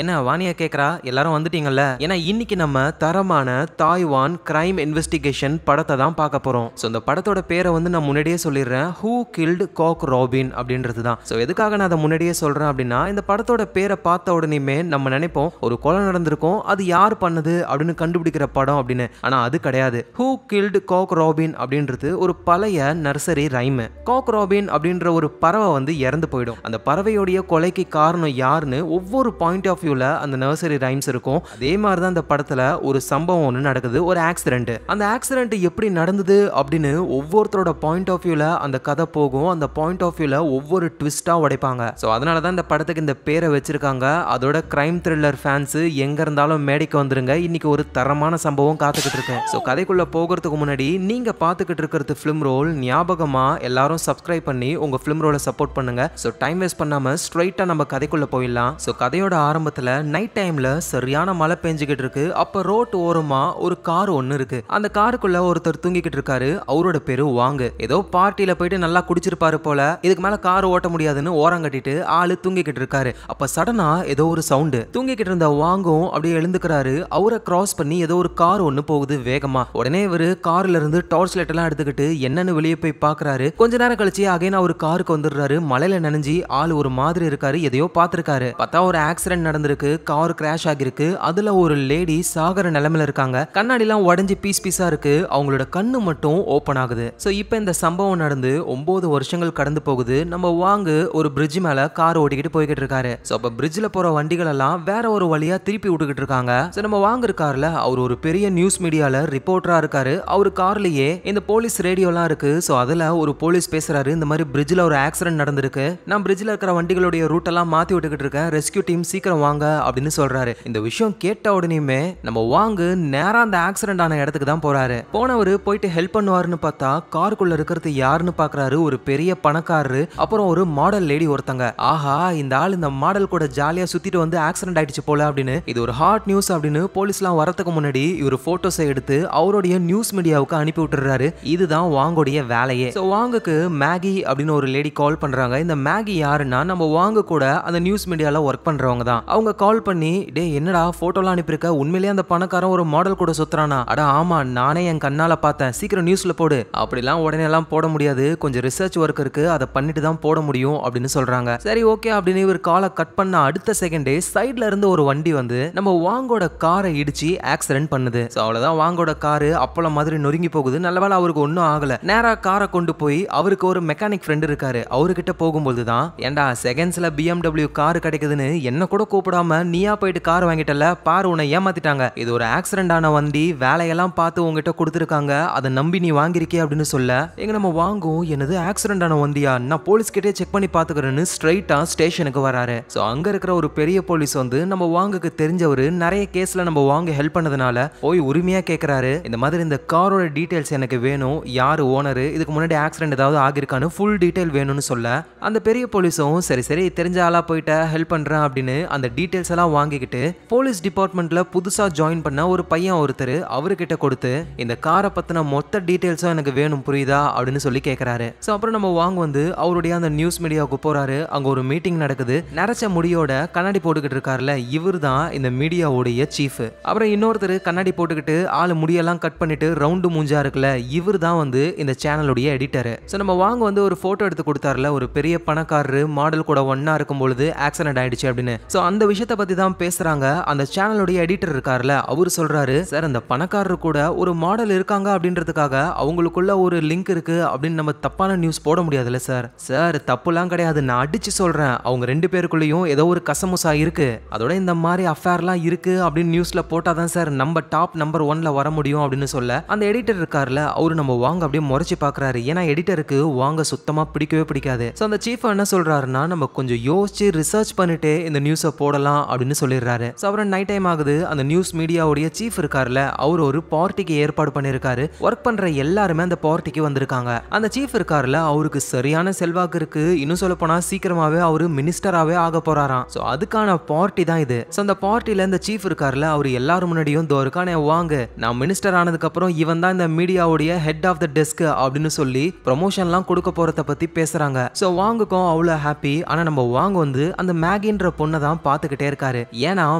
என்ன வாணியா கேக்குறா? எல்லாரும் வந்துட்டீங்கல்ல? ஏன்னா இன்னைக்கு நம்ம தரமான தாய்வான் கிரைம் இன்வெஸ்டிகேஷன் படத்தை தான் பார்க்க போறோம். ஸோ இந்த படத்தோட பேரை வந்து நான் முன்னாடியே சொல்லிடுறேன். ஹூ கில்டு காக் ராபின் அப்படின்றது தான். ஸோ எதுக்காக நான் அதை முன்னாடியே சொல்றேன் அப்படின்னா, இந்த படத்தோட பேரை பார்த்த உடனேயுமே நம்ம நினைப்போம் ஒரு கொலை நடந்திருக்கும், அது யார் பண்ணது அப்படின்னு கண்டுபிடிக்கிற படம் அப்படின்னு. ஆனா அது கிடையாது. ஹூ கில்டு காக் ராபின் அப்படின்றது ஒரு பழைய நர்சரி ரைம். காக் ராபின் அப்படின்ற ஒரு பறவை வந்து இறந்து போயிடும். அந்த பறவையோடைய கொலைக்கு காரணம் யாருன்னு ஒவ்வொரு பாயிண்ட் ஆஃப் வியூல அந்த நர்சரி ரைம்ஸ் இருக்கும். அதே மாதிரி தான் இந்த படத்துல ஒரு சம்பவம் ஒன்று நடக்குது, ஒரு ஆக்சிடென்ட். அந்த ஆக்சிடென்ட் எப்படி நடந்தது அப்படின்னு ஒவ்வொருத்தரோட பாயிண்ட் ஆஃப் வியூல அந்த கதை போகும். அந்த பாயிண்ட் ஆஃப் வியூல ஒவ்வொரு ட்விஸ்டா உடைப்பாங்க. ஸோ அதனால தான் இந்த படத்துக்கு இந்த பேரை வச்சிருக்காங்க. அதோட கிரைம் த்ரில்லர் ஃபேன்ஸ் எங்க இருந்தாலும் மேடைக்கு வந்துருங்க. இன்னைக்கு ஒரு தரமான சம்பவம் காத்துக்கிட்டு இருக்கு. ஸோ கதைக்குள்ள போகிறதுக்கு முன்னாடி நீங்க பார்த்துக்கிட்டு இருக்கிறது ஃபிலிம் ரோல். ஞாபகமா எல்லாரும் சப்ஸ்கிரைப் பண்ணி உங்க ஃபிலிம் ரோலை சப்போர்ட் பண்ணுங்க. ஸோ டைம் வேஸ்ட் பண்ணாம ஸ்ட்ரைட்டா நம்ம கதைக்குள்ள போயிடலாம். ஸோ கதையோட ஆரம்பத்துல நைட் டைம்ல சரியான மழை பெஞ்சுக்கிட்டு இருக்கு. அப்ப ரோட் ஓரமா ஒரு கார் ஒன்னு இருக்கு. அந்த காருக்குள்ள ஒருத்தர் தூங்கிக்கிட்டு இருக்காரு. அவரோட பேரு வாங்கு. ஏதோ பார்ட்டியில போயிட்டு நல்லா குடிச்சிருப்பாரு போல. இதுக்கு மேல கார் ஓட்ட முடியாதுன்னு ஓரம் கட்டிட்டு ஆளு தூங்கிக்கிட்டு இருக்காரு. அப்ப சடனா ஏதோ ஒரு சவுண்டு. தூங்கிக்கிட்டு இருந்த வாங்கும் அப்படியே எழுந்துக்கிறாரு. அவரை கிராஸ் பண்ணி ஏதோ ஒரு கார் ஒன்னு போகுது வேகமா. உடனே இவரு கார்ல இருந்து டார்ச் லைட் எல்லாம் எடுத்துக்கிட்டு என்னன்னு வெளியே போய் பாக்குறாரு. கொஞ்ச நேரம் கழிச்சு அகைன் அவர் காருக்கு வந்துடுறாரு. மலையில நனைஞ்சி ஆளு ஒரு மாதிரி இருக்காரு. எதையோ பாத்துருக்காரு. பார்த்தா ஒரு ஆக்சிடென்ட் நடந்திருக்கு. கார் கிராஷ் ஆகிருக்கு. அதுல ஒரு லேடி சாகர நிலைமையில இருக்காங்க. கண்ணாடி எல்லாம் உடைஞ்சு பீஸ் பீஸா இருக்கு. அவங்களோட கண்ணு மட்டும் ஓபன் ஆகுது. சோ இப்போ இந்த சம்பவம் நடந்து 9 வருஷங்கள் கடந்து போகுது. நம்ம வாங்கு ஒரு பிரிட்ஜ் மேல கார் ஓட்டிக்கிட்டு போய்கிட்டு இருக்காரு. சோ அப்ப பிரிட்ஜ்ல போற வண்டிகள் எல்லாம் வேற ஒரு வழியா திருப்பி விட்டுக்கிட்டு இருக்காங்க. சோ நம்ம வாங்கு இருக்காருல, அவர் ஒரு பெரிய நியூஸ் மீடியால ரிப்போர்ட்டரா இருக்காரு. அவரு கார்லயே இந்த போலீஸ் ரேடியோ எல்லாம் இருக்கு. சோ அதுல ஒரு போலீஸ் பேசுறாரு. இந்த மாதிரி பிரிட்ஜ்ல ஒரு ஆக்சிடென்ட் நடந்திருக்கு. நான் பிரிட்ஜ்ல இருக்கிற வண்டிகளுடைய ரூட் எல்லாம் மாத்தி விட்டுக்கிட்டு இருக்கேன். ரெஸ்கியூ டீம் சீக்கிரம் வாங்க அப்படின்னு சொல்றாரு. இந்த விஷயம் கேட்ட உடனேயுமே நம்ம வாங்கு நேரா அந்த ஆக்சிடென்ட் ஆன இடத்துக்கு தான் போறாரு. போனவரு போயிட்டு ஹெல்ப் பண்ணுவாருன்னு பார்த்தா காருக்குள்ள இருக்கிறது யாருன்னு பாக்குறாரு. ஒரு பெரிய பணக்காரரு, அப்புறம் ஒரு மாடல் லேடி ஒருத்தங்க. ஆஹா, இந்த ஆள் இந்த மாடல் கூட ஜாலியா சுத்திட்டு வந்து ஆக்சிடென்ட் ஆயிடுச்சு போல அப்படின்னு. இது ஒரு ஹாட் நியூஸ் அப்படின்னு போலீஸ்லாம் வரதுக்கு முன்னாடி இவர் போட்டோஸை எடுத்து அவருடைய நியூஸ் மீடியாவுக்கு அனுப்பி விட்டுறாரு. இதுதான் வாங்குடைய வேலையே. சோ வாங்குக்கு மேகி அப்படின்னு ஒரு லேடி கால் பண்றாங்க. இந்த மேகி யாருன்னா நம்ம வாங்க கூட அந்த நியூஸ் மீடியால ஒர்க் பண்றவங்க தான். அவங்க கால் பண்ணி, டே என்னடா போட்டோலாம் அனுப்பியிருக்க, உண்மையிலேயே அந்த பணக்காரன் ஒரு மாடல் கூட சுத்துறானா? அட ஆமா, நானே என் கண்ணால பார்த்தேன், சீக்கிரம் நியூஸ்ல போடு. அப்படிலாம் உடனே எல்லாம் போட முடியாது, கொஞ்சம் ரிசர்ச் ஒர்க் இருக்கு, அதை பண்ணிட்டு தான் போட முடியும் அப்படின்னு சொல்றாங்க. சரி ஓகே அப்படின்னு இவர் காலை கட் பண்ண அடுத்த செகண்டே சைட்ல இருந்து ஒரு வண்டி வந்து நம்ம வாங்கோட காரை இடிச்சு ஆக்சிடென்ட் பண்ணுது. அவ்வளவுதான், வாங்கோட காரு அப்பளம் மாதிரி நொறுங்கி போகுது. நல்லவேளை அவருக்கு ஒன்னும் ஆகல. நேரா காரை கொண்டு போய் அவருக்கு ஒரு மெக்கானிக் ஃப்ரெண்ட் இருக்காரு. அவர்கிட்ட போகும்போது தான், ஏண்டா செகண்ட்ஸ்ல BMW கார் கிடைக்குதுன்னு என்ன கூட கூப்பிடாம நீயா போயிட்டு கார் வாங்கிட்டல, பாரு உன்னை ஏமாத்திட்டாங்க, இது ஒரு ஆக்சிடென்ட் ஆன வண்டி, வேலையெல்லாம் பார்த்து உங்ககிட்ட கொடுத்துருக்காங்க, அதை நம்பி நீ வாங்கிருக்கே அப்படின்னு சொல்ல, எங்க நம்ம வாங்கும் என்னது ஆக்சிடென்ட் ஆன வண்டியா, நான் போலீஸ் கிட்டே செக் பண்ணி பாத்துக்கிறேன்னு ஸ்ட்ரைட்டா ஸ்டேஷனுக்கு வராரு. சோ அங்க இருக்கிற ஒரு பெரிய போலீஸ் வந்து நம்ம வாங்குக்கு தெரிஞ்சவரு, நிறைய கேஸ்ல நம்ம வாங்க ஹெல்ப் பண்ணதுனால போய் உரிமையா கேட்கிறாரு. இந்த மாதிரி இந்த காரோட டீடைல்ஸ் எனக்கு வேணும், யாரு ஓனரு, இதுக்கு முன்னாடி ஆக்சிடென்ட் ஏதாவது ஆகிருக்கான்னு ஃபுல் டீடைல் வேணும்னு சொல்ல, அந்த பெரிய போலீஸும் சரி சரி தெரிஞ்ச ஆளா போயிட்ட ஹெல்ப் பண்றேன் அப்படின்னு அந்த டீடைல்ஸ் எல்லாம் வாங்கிக்கிட்டு போலீஸ் டிபார்ட்மெண்ட்ல புதுசா ஜாயின் பண்ண ஒரு பையன் ஒருத்தர் அவர்கிட்ட கொடுத்து, இந்த காரை பத்தின மொத்த டீடைல்ஸும் எனக்கு வேணும் புரியுதா அப்படின்னு சொல்லி கேட்கிறாரு. சோ அப்புறம் நம்ம வாங்க வந்து அவருடைய அந்த நியூஸ் மீடியாவுக்கு போறாரு. அங்க ஒரு மீட்டிங் நடக்குது. நரைச்ச முடியோட கண்ணாடி போட்டுக்கிட்டு இருக்காருல, இவர் தான் இந்த மீடியாவுடைய சீஃப். அப்புறம் இன்னொருத்தர் கண்ணாடி போட்டுக்கிட்டு ஆளு முடியெல்லாம் கட் பண்ணிட்டு ரவுண்டு மூஞ்சா இருக்குல்ல, இவர் தான் வந்து இந்த சேனலுடைய எடிட்டர். சோ நம்ம வாங்க வந்து ஒரு போட்டோ எடுத்து கொடுத்தாருல, ஒரு பெரிய பணக்காரரு மாடல் கூட ஒன்னா இருக்கும் பொழுது ஆக்சிடென்ட் ஆயிடுச்சு அப்படின்னு. சோ அந்த விஷயத்தை பத்தி தான் பேசுறாங்க. அந்த சேனலுடைய எடிட்டர் இருக்காருல, அவரு சொல்றாரு, சார் அந்த பணக்காரரு கூட ஒரு மாடல் இருக்காங்க அப்படின்றதுக்காக அவங்களுக்குள்ள ஒரு லிங்க் இருக்கு அப்படின்னு நம்ம தப்பான நியூஸ் போட முடியாதுல்ல சார். சார் தப்புலாம் கிடையாது, நான் அடிச்சு சொல்றேன், அவங்க ரெண்டு பேருக்குள்ளயும் ஏதோ ஒரு கசமுசா இருக்கு, அதோட இந்த மாதிரி அஃபேர்லாம் இருக்கு அப்படின்னு நியூஸ்ல போட்டாதான் சார் நம்ம டாப் நம்பர் 1ல வர முடியும் அப்படின்னு சொல்ல, அந்த எடிட்டர் இருக்காருல, அவரு நம்ம வாங்க அப்படியே முறைச்சு பாக்குறாரு. ஏன்னா எடிட்டருக்கு வாங்க சுத்தமா பிடிக்கவே பிடிக்காது. சோ அந்த சீஃப் என்ன சொல்றாருன்னா, நம்ம கொஞ்சம் யோசிச்சு ரிசர்ச் பண்ணிட்டு இந்த நியூஸை போடலாம் அப்படின்னு சொல்லிடுறாரு. சோ அப்புறம் நைட் டைம் ஆகுது. அந்த நியூஸ் மீடியாவுடைய சீஃப் இருக்காருல, அவர் ஒரு பார்ட்டிக்கு ஏற்பாடு பண்ணிருக்காரு. ஒர்க் பண்ற எல்லாருமே அந்த பார்ட்டிக்கு வந்திருக்காங்க. அந்த சீஃப் இருக்காருல, அவருக்கு சரியான செல்வாக்கு இருக்கு. இன்னும் சொல்ல போனா சீக்கிரமாவே அவரு மினிஸ்டராவே ஆக போறாராம். சோ அதுக்கான பார்ட்டி தான் இது. சோ அந்த பார்ட்டில இந்த சீஃப் இருக்காருல, அவரு எல்லாரும் முன்னாடியும் தோருக்கானே வாங்க, நான் மினிஸ்டர் ஆனதுக்கு அப்புறம் இவன் தான் இந்த மீடியாவுடைய ஹெட் ஆஃப் த டெஸ்க் அப்படின்னு சொல்லி ப்ரமோஷன்லாம் கொடுக்க போறத பத்தி பேசுறாங்க. சோ வாங்குக்கும் அவ்வளவு ஹாப்பி. ஆனா நம்ம வாங்க வந்து அந்த மேகின்ற பொண்ணை தான் பார்த்துக்கிட்டே இருக்காரு. ஏன்னா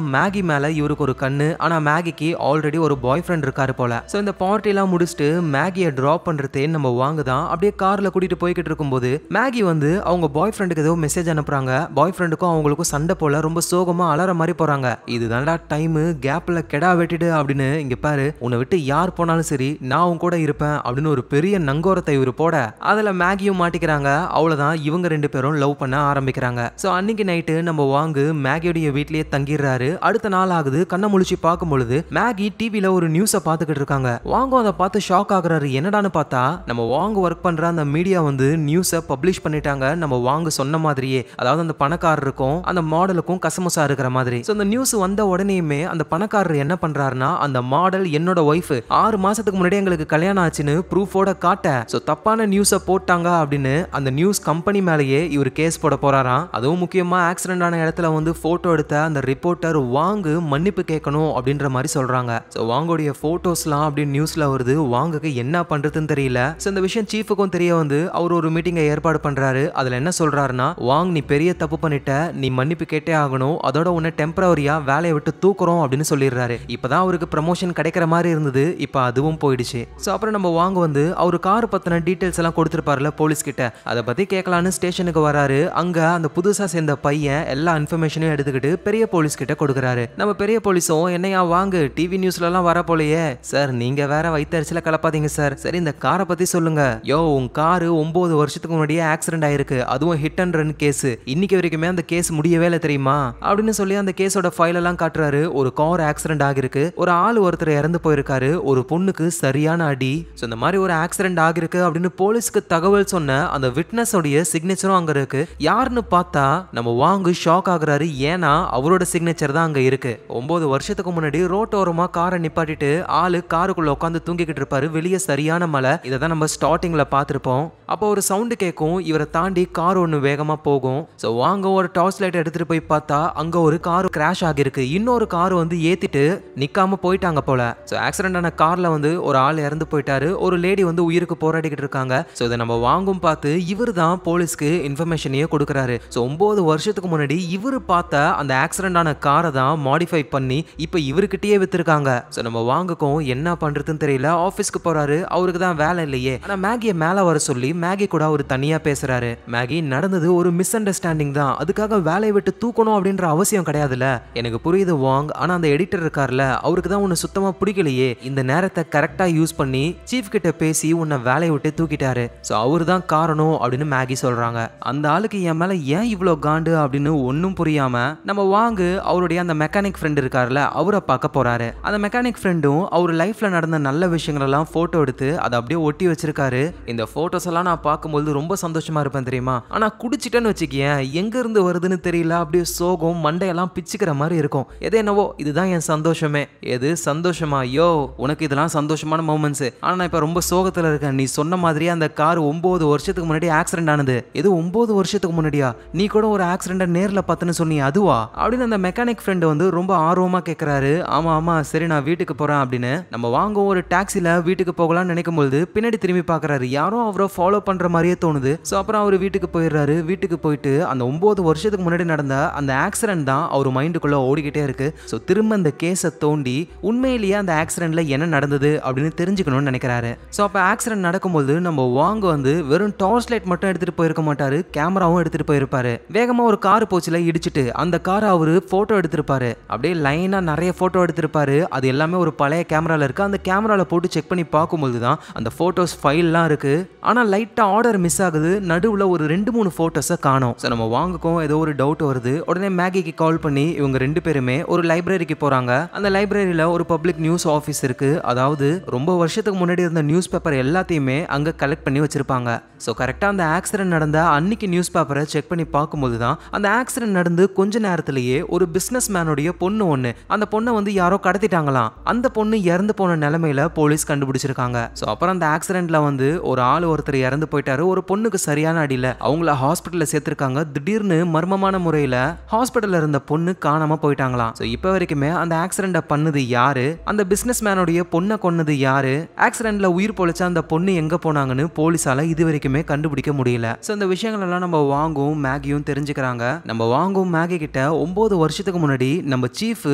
மேகி மேல இவருக்கு ஒரு கண்ணு. ஆனா மேகிக்கு ஆல்ரெடி ஒரு பாய் ஃப்ரெண்ட் இருக்காரு போல. சோ இந்த பார்ட்டி எல்லாம் முடிச்சுட்டு மேகியை டிராப் பண்றதே நம்ம வாங்க தான் அப்படியே கார்ல கூட்டிட்டு போய்கிட்டு இருக்கும்போது மேகி வந்து அவங்க பாய் ஃப்ரெண்டுக்கு ஏதோ மெசேஜ் அனுப்புறாங்க. பாய் ஃப்ரெண்டுக்கும் அவங்களுக்கும் சண்டை போல ரொம்ப சோகமா அலற மாதிரி போறாங்க. இதுதான்டா டைம், கேப்ல கெடா வெட்டிடு அப்படின்னு இங்க பாரு, உன்னை விட்டு யார் போனாலும் சரி நான் உன் கூட இருப்பேன் அப்படின்னு ஒரு பெரிய நங்கோரத்தை இவரு போட அதுல மேகியும் மாட்டிக்கிறாங்க. அவ்வளவுதான், இவங்க ரெண்டு பேரும் லவ் பண்ண ஆரம்பிக்கிறாங்க. சோ அன்னைக்கு நைட்டு நம்ம வாங்கு மேகியோடைய வீட்லயே தங்கிடுறாரு. அடுத்த நாள் ஆகுது. கண்ணை முழிச்சு பார்க்கும் பொழுது மேகி டிவில ஒரு நியூஸை பார்த்துக்கிட்டு இருக்காங்க. வாங்கு அதை பார்த்து ஷாக் ஆகுறாரு. என்னடான்னு பார்த்தா நம்ம வாங்கு ஒர்க் பண்ற அந்த மீடியா வந்து நியூஸை பப்ளிஷ் பண்ணிட்டாங்க. நம்ம வாங்கு சொன்ன மாதிரியே, அதாவது அந்த பணக்காரருக்கும் அந்த மாடலுக்கும் கசமுசா இருக்கிற மாதிரி. சோ அந்த நியூஸ் வந்த உடனேயுமே அந்த பணக்காரர் என்ன பண்றாருன்னா, அந்த மாடல் என்னோட ஒய்ஃப் 6 மாசத்துக்கு முன்னாடி எங்களுக்கு கல்யாணம் ஆச்சுன்னு ப்ரூஃபோட காட்ட சோ தப்பான நியூஸை போட்டாங்க அப்படின்னு அந்த நியூஸ் கம்பெனி மேலேயே இவர் கேஸ் போட போறாராம். அதுவும் முக்கியமா ஆக்சிடென்ட் ஆன இடத்துல வந்து போட்டோ எடுத்த அந்த ரிப்போர்ட்டர் வாங்கு மன்னிப்பு கேட்கணும் அப்படின்ற மாதிரி சொல்றாங்க. சோ வாங்கோடைய போட்டோஸ்லாம் அப்படியே நியூஸ்ல வருது. வாங்குக்கு என்ன பண்றதுன்னு தெரியல. சோ இந்த விஷயம் சீஃபுக்கும் தெரிய வந்து அவர் ஒரு மீட்டிங்கை ஏற்பாடு பண்றாரு. அதுல என்ன சொல்றாருன்னா, வாங் நீ பெரிய தப்பு பண்ணிட்ட, நீ மன்னிப்பு கேட்டே ஆகணும், அதோட உன்னை டெம்பரவரியா வேலையை விட்டு தூக்குறோம் அப்படின்னு சொல்லிடுறாரு. இப்பதான் அவருக்கு ப்ரமோஷன் கிடைக்கிற மாதிரி இருந்தது, இப்ப அதுவும் போயிடுச்சு. சோ அப்புறம் நம்ம வாங்க வந்து அவரு கார் பத்தின டீடைல்ஸ் எல்லாம் கொடுத்திருப்பாருல போலீஸ் கிட்ட, அதை பத்தி கேட்கலான்னு ஸ்டேஷனுக்கு வராரு. அங்க அந்த புதுசா சேர்ந்த பையன் எல்லா இன்ஃபர்மேஷனையும் எடுத்துக்கிட்டு பெரிய போலீஸ் கிட்ட கொடுக்குறாரு. நம்ம பெரிய போலீஸும் என்னையா வாங்கு டிவி நியூஸ்ல எல்லாம் வர போலயே, சார் நீங்க வேற வயித்தறிச்சல கலப்பாதீங்க சார், சரி இந்த காரை பத்தி சொல்லுங்க. யோ உன் காரு 9 வருஷத்துக்கு முன்னாடியே ஆக்சிடென்ட் ஆயிருக்கு, அதுவும் ஹிட் அண்ட் ரன் கேஸ், இன்னைக்கு வரைக்குமே அந்த கேஸ் முடியவே இல்லை தெரியுமா அப்படின்னு சொல்லி அந்த கேஸோட ஃபைல் எல்லாம் காட்டுறாரு. ஒரு கார் ஆக்சிடென்ட் ஆகிருக்கு, ஒரு ஆள் ஒருத்தர் இறந்து போயிருக்காரு, ஒரு பொண்ணுக்கு சரியான அடி. இந்த மாதிரி ஒரு ஆக்சிடென்ட் ஆகிருக்கு அப்படின்னு போலீஸ்க்கு தகவல் சொன்ன அந்த விட்னஸ் உடைய சிக்னேச்சரும் அங்க இருக்கு. யாருன்னு பார்த்தா நம்ம வாங்கு ஷாக் ஆகுறாரு. ஏன்னா அவரோட சிக்னேச்சர் தான் அங்க இருக்கு. 9 வருஷத்துக்கு முன்னாடி ரோட்டோரமா காரை நிப்பாட்டிட்டு ஆளு காருக்குள்ள உட்காந்து தூங்கிக்கிட்டு இருப்பாரு. வெளியே சரியான மழை. இதை தான் நம்ம ஸ்டார்டிங்ல பார்த்திருப்போம். அப்போ ஒரு சவுண்டு கேட்கும். இவரை தாண்டி கார் ஒன்று வேகமா போகும். ஸோ வாங்க ஒரு டார்ச் லைட் எடுத்துட்டு போய் பார்த்தா அங்க ஒரு கார் கிராஷ் ஆகிருக்கு. இன்னொரு கார் வந்து ஏத்திட்டு நிக்காம போயிட்டாங்க போல. ஸோ ஆக்சிடென்ட் ஆன கார்ல வந்து ஒரு ஆள் இறந்து போயிட்டாரு. ஒரு லேடி வந்து உயிருக்கு போராடிக்கிட்டு இருக்காங்க. ஸோ இதை நம்ம வாங்கும் பார்த்து இவர் தான் போலீஸ்க்கு இன்ஃபர்மேஷனையே கொடுக்குறாரு. ஸோ 9 வருஷத்துக்கு முன்னாடி இவர் பார்த்த அந்த ஆக்சிடென்ட் ஆன காரை தான் மாடிஃபை பண்ணி இப்போ இவர்கிட்டயே வித்துருக்காங்க. ஸோ நம்ம வாங்குக்கும் என்ன பண்றதுன்னு தெரியல. ஆஃபீஸ்க்கு போறாரு. அவருக்கு தான் வேலை இல்லையே. ஆனால் மேகியை மேலே வர சொல்லி மேகி கூட அவர் தனியா பேசுறாரு. மேகி நடந்தது ஒரு மிஸ் அண்டர்ஸ்டாண்டிங் தான், அதுக்காக வேலையை விட்டு தூக்கணும் அப்படின்ற அவசியம் கிடையாதுல்ல. எனக்கு புரியுது வாங், ஆனா அந்த எடிட்டர் இருக்கார்ல அவருக்கு தான் உன்னை சுத்தமா பிடிக்கலையே. இந்த நேரத்தை கரெக்டா யூஸ் பண்ணி சீஃப் கிட்ட பேசி உன்னை வேலையை விட்டு தூக்கிட்டாரு. ஸோ அவரு தான் காரணம் அப்படின்னு மேகி சொல்றாங்க. அந்த ஆளுக்கு என் மேல ஏன் இவ்வளோ காண்டு அப்படின்னு ஒன்றும் புரியாம நம்ம வாங்கு அவருடைய அந்த மெக்கானிக் ஃப்ரெண்ட் இருக்கார்ல அவரை பார்க்க போறாரு. அந்த மெக்கானிக் ஃப்ரெண்டும் அவர் லைஃப்ல நடந்த நல்ல விஷயங்கள் எல்லாம் போட்டோ எடுத்து அதை அப்படியே ஒட்டி வச்சிருக்காரு. இந்த போட்டோஸ் எல்லாம் நான் பார்க்கும்போது ரொம்ப சந்தோஷமா இருப்பேன் தெரியுமா. ஆனா குடிச்சிட்டேன்னு வச்சுக்கேன், எங்க இருந்து வருதுன்னு தெரியல, அப்படியே சோகம் மண்டையெல்லாம் பிச்சுக்கிற மாதிரி இருக்கும். எது என்னவோ இதுதான் என் சந்தோஷமே. எது சந்தோஷமா? யோ உனக்கு இதெல்லாம் சந்தோஷமான மொமெண்ட்ஸ், ஆனா நான் இப்ப ரொம்ப சோகத்துல இருக்கேன். நீ சொன்ன மாதிரியே அந்த கார் 9 வருஷத்துக்கு முன்னாடி ஆக்சிடென்ட் ஆனது. இது 9 வருஷத்துக்கு முன்னாடியா? நீ கூட ஒரு ஆக்சிடென்ட் நேர்ல பார்த்தேன்னு சொன்னி அதுவா அப்படின்னு அந்த மெக்கானிக் ஃப்ரெண்ட் வந்து ரொம்ப ஆர்வமா கேட்கிறாரு. ஆமா ஆமா சரி நான் வீட்டுக்கு போறேன் அப்படின்னு நம்ம வாங்க ஒரு டாக்ஸில வீட்டுக்கு போகலாம்னு நினைக்கும் போது பின்னாடி திரும்பி பார்க்கறாரு. யாரும் அவரை ஃபாலோ பண்ற மாதிரியே தோணுது. ஸோ அப்புறம் அவர் வீட்டுக்கு போயிடுறாரு. வீட்டுக்கு போயிட்டு அந்த 9 வருஷத்துக்கு முன்னாடி நடந்த அந்த ஆக்சிடென்ட் தான் அவர் மைண்டுக்குள்ள ஓடிக்கிட்டே இருக்கு. ஸோ திரும்ப அந்த கேஸை தோண்டி உண்மையிலேயே அந்த ஆக்சிடென்ட்ல என்ன நடந்தது அப்படின்னு தெரிஞ்சுக்கணும்னு நினைக்கிறாரு. ஸோ அப்போ ஆக்சிடென்ட் நடக்கும்போது நம்ம வாங்க வந்து வெறும் டார்ச் லைட் மட்டும் எடுத்துட்டு போயிருக்க மாட்டாரு, கேமராவும் எடுத்துட்டு போயிருப்பாரு. வேகமா ஒரு கார் போச்சுல இடிச்சிட்டு அந்த காரை அவரு போட்டோ எடுத்திருப்பாரு. அப்படியே லைனா நிறைய போட்டோ எடுத்திருப்பாரு. அது எல்லாமே ஒரு பழைய கேமரால இருக்கு. அந்த கேமரால போட்டு செக் பண்ணி பார்க்கும்போது தான் அந்த போட்டோஸ் ஃபைல்லாம் இருக்கு. ஆனா லைட்டா ஆர்டர் மிஸ் ஆகுது. நடுவுல ஒரு 2-3 போட்டோஸை காணோம். ஸோ நம்ம வாங்குக்கும் ஏதோ ஒரு டவுட் வருது. உடனே மேகிக்கு கால் பண்ணி இவங்க 2 பேருமே ஒரு லைப்ரரிக்கு போறாங்க. அந்த லைப்ரரியில ஒரு பப்ளிக் நியூஸ் ஆஃபீஸ் இருக்கு. அதாவது ரொம்ப வருஷத்துக்கு முன்னாடி இருந்த நியூஸ் பேப்பர் எல்லாத்தையுமே அங்க கலெக்ட் பண்ணி வச்சிருப்பாங்க. ஸோ கரெக்டா அந்த ஆக்சிடென்ட் நடந்த அன்னைக்கு நியூஸ் பேப்பரை செக் பண்ணி பார்க்கும்போது தான் அந்த ஆக்சிடென்ட் நடந்து கொஞ்ச நேரத்திலேயே ஒரு பிசினஸ் மேனுடைய பொண்ணு ஒண்ணு, அந்த பொண்ணை வந்து யாரோ கடத்திட்டாங்களாம். அந்த பொண்ணு இறந்து போன நிலைமையில போலீஸ் கண்டுபிடிச்சிருக்காங்க. ஸோ அப்புறம் அந்த ஆக்சிடென்ட்ல வந்து ஒரு ஆள் ஒருத்தர் இறந்து போயிட்டாரு. ஒரு பொண்ணுக்கு சரியான அடியில அவங்கள ஹாஸ்பிட்டல்ல சேர்த்திருக்காங்க. திடீர்னு மர்மமான முறையில ஹாஸ்பிட்டல்ல இருந்த பொண்ணு காணாம போயிட்டாங்களாம். ஸோ இப்போ வரைக்குமே அந்த ஆக்சிடென்ட் பண்ணது யாரு, அந்த பிசினஸ் மேனுடைய பொண்ணை கொன்னது யாரு, ஆக்சிடென்ட்ல உயிர் பொழைச்ச அந்த பொண்ணு எங்க போனாங்கன்னு போலீஸால இது வரைக்குமே கண்டுபிடிக்க முடியல. ஸோ இந்த விஷயங்கள் எல்லாம் நம்ம வாங்க வாங்கும் மேகியும் தெரிஞ்சுக்கிறாங்க. நம்ம வாங்கும் மேகி கிட்ட 9 வருஷத்துக்கு முன்னாடி நம்ம சீஃப்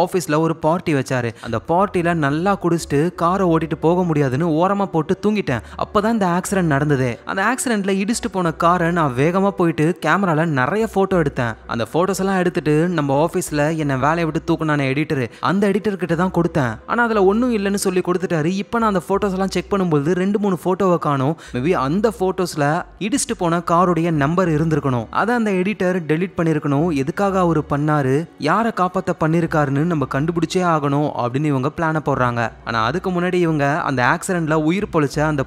ஆபீஸ்ல ஒரு பார்ட்டி வச்சாரு. அந்த பார்ட்டில நல்லா குடிச்சிட்டு காரை ஓட்டிட்டு போக முடியாதுன்னு ஓரமா போட்டு தூங்கிட்டேன். அப்பதான் இந்த ஆக்சிடென்ட் நடந்தது. அந்த ஆக்சிடென்ட்ல இடிச்சிட்டு போன காரை நான் வேகமா போயிட்டு கேமரால நிறைய போட்டோ எடுத்தேன். அந்த போட்டோஸ் எல்லாம் எடுத்துட்டு நம்ம ஆபீஸ்ல என்ன வேலையை விட்டு தூக்குனான எடிட்டர், அந்த எடிட்டர் கிட்ட தான் கொடுத்தேன். ஆனா அதுல ஒன்னும் இல்லைன்னு சொல்லி கொடுத்துட்டாரு. இப்போ நான் அந்த போட்டோஸ் எல்லாம் செக் பண்ணும்போது 2-3 போட்டோவை காணோம். மேபி அந்த போட்டோஸ்ல இடிச்சிட்டு போன காருடைய நம்பர் இருந்திருக்கணும். அதை அந்த எடிட்டர் டெலீட் பண்ணிருக்கணும். எதுக்காக அவரு பண்ணாரு, யாரை காப்பாத்த பண்ணிருக்காருன்னு நம்ம கண்டுபிடிச்சே ஆகணும் அப்படின்னு இவங்க பிளான போடுறாங்க. ஆனா அதுக்கு முன்னாடி இவங்க அந்த ஆக்சிடென்ட்ல உயிர் பொழிச்ச அந்த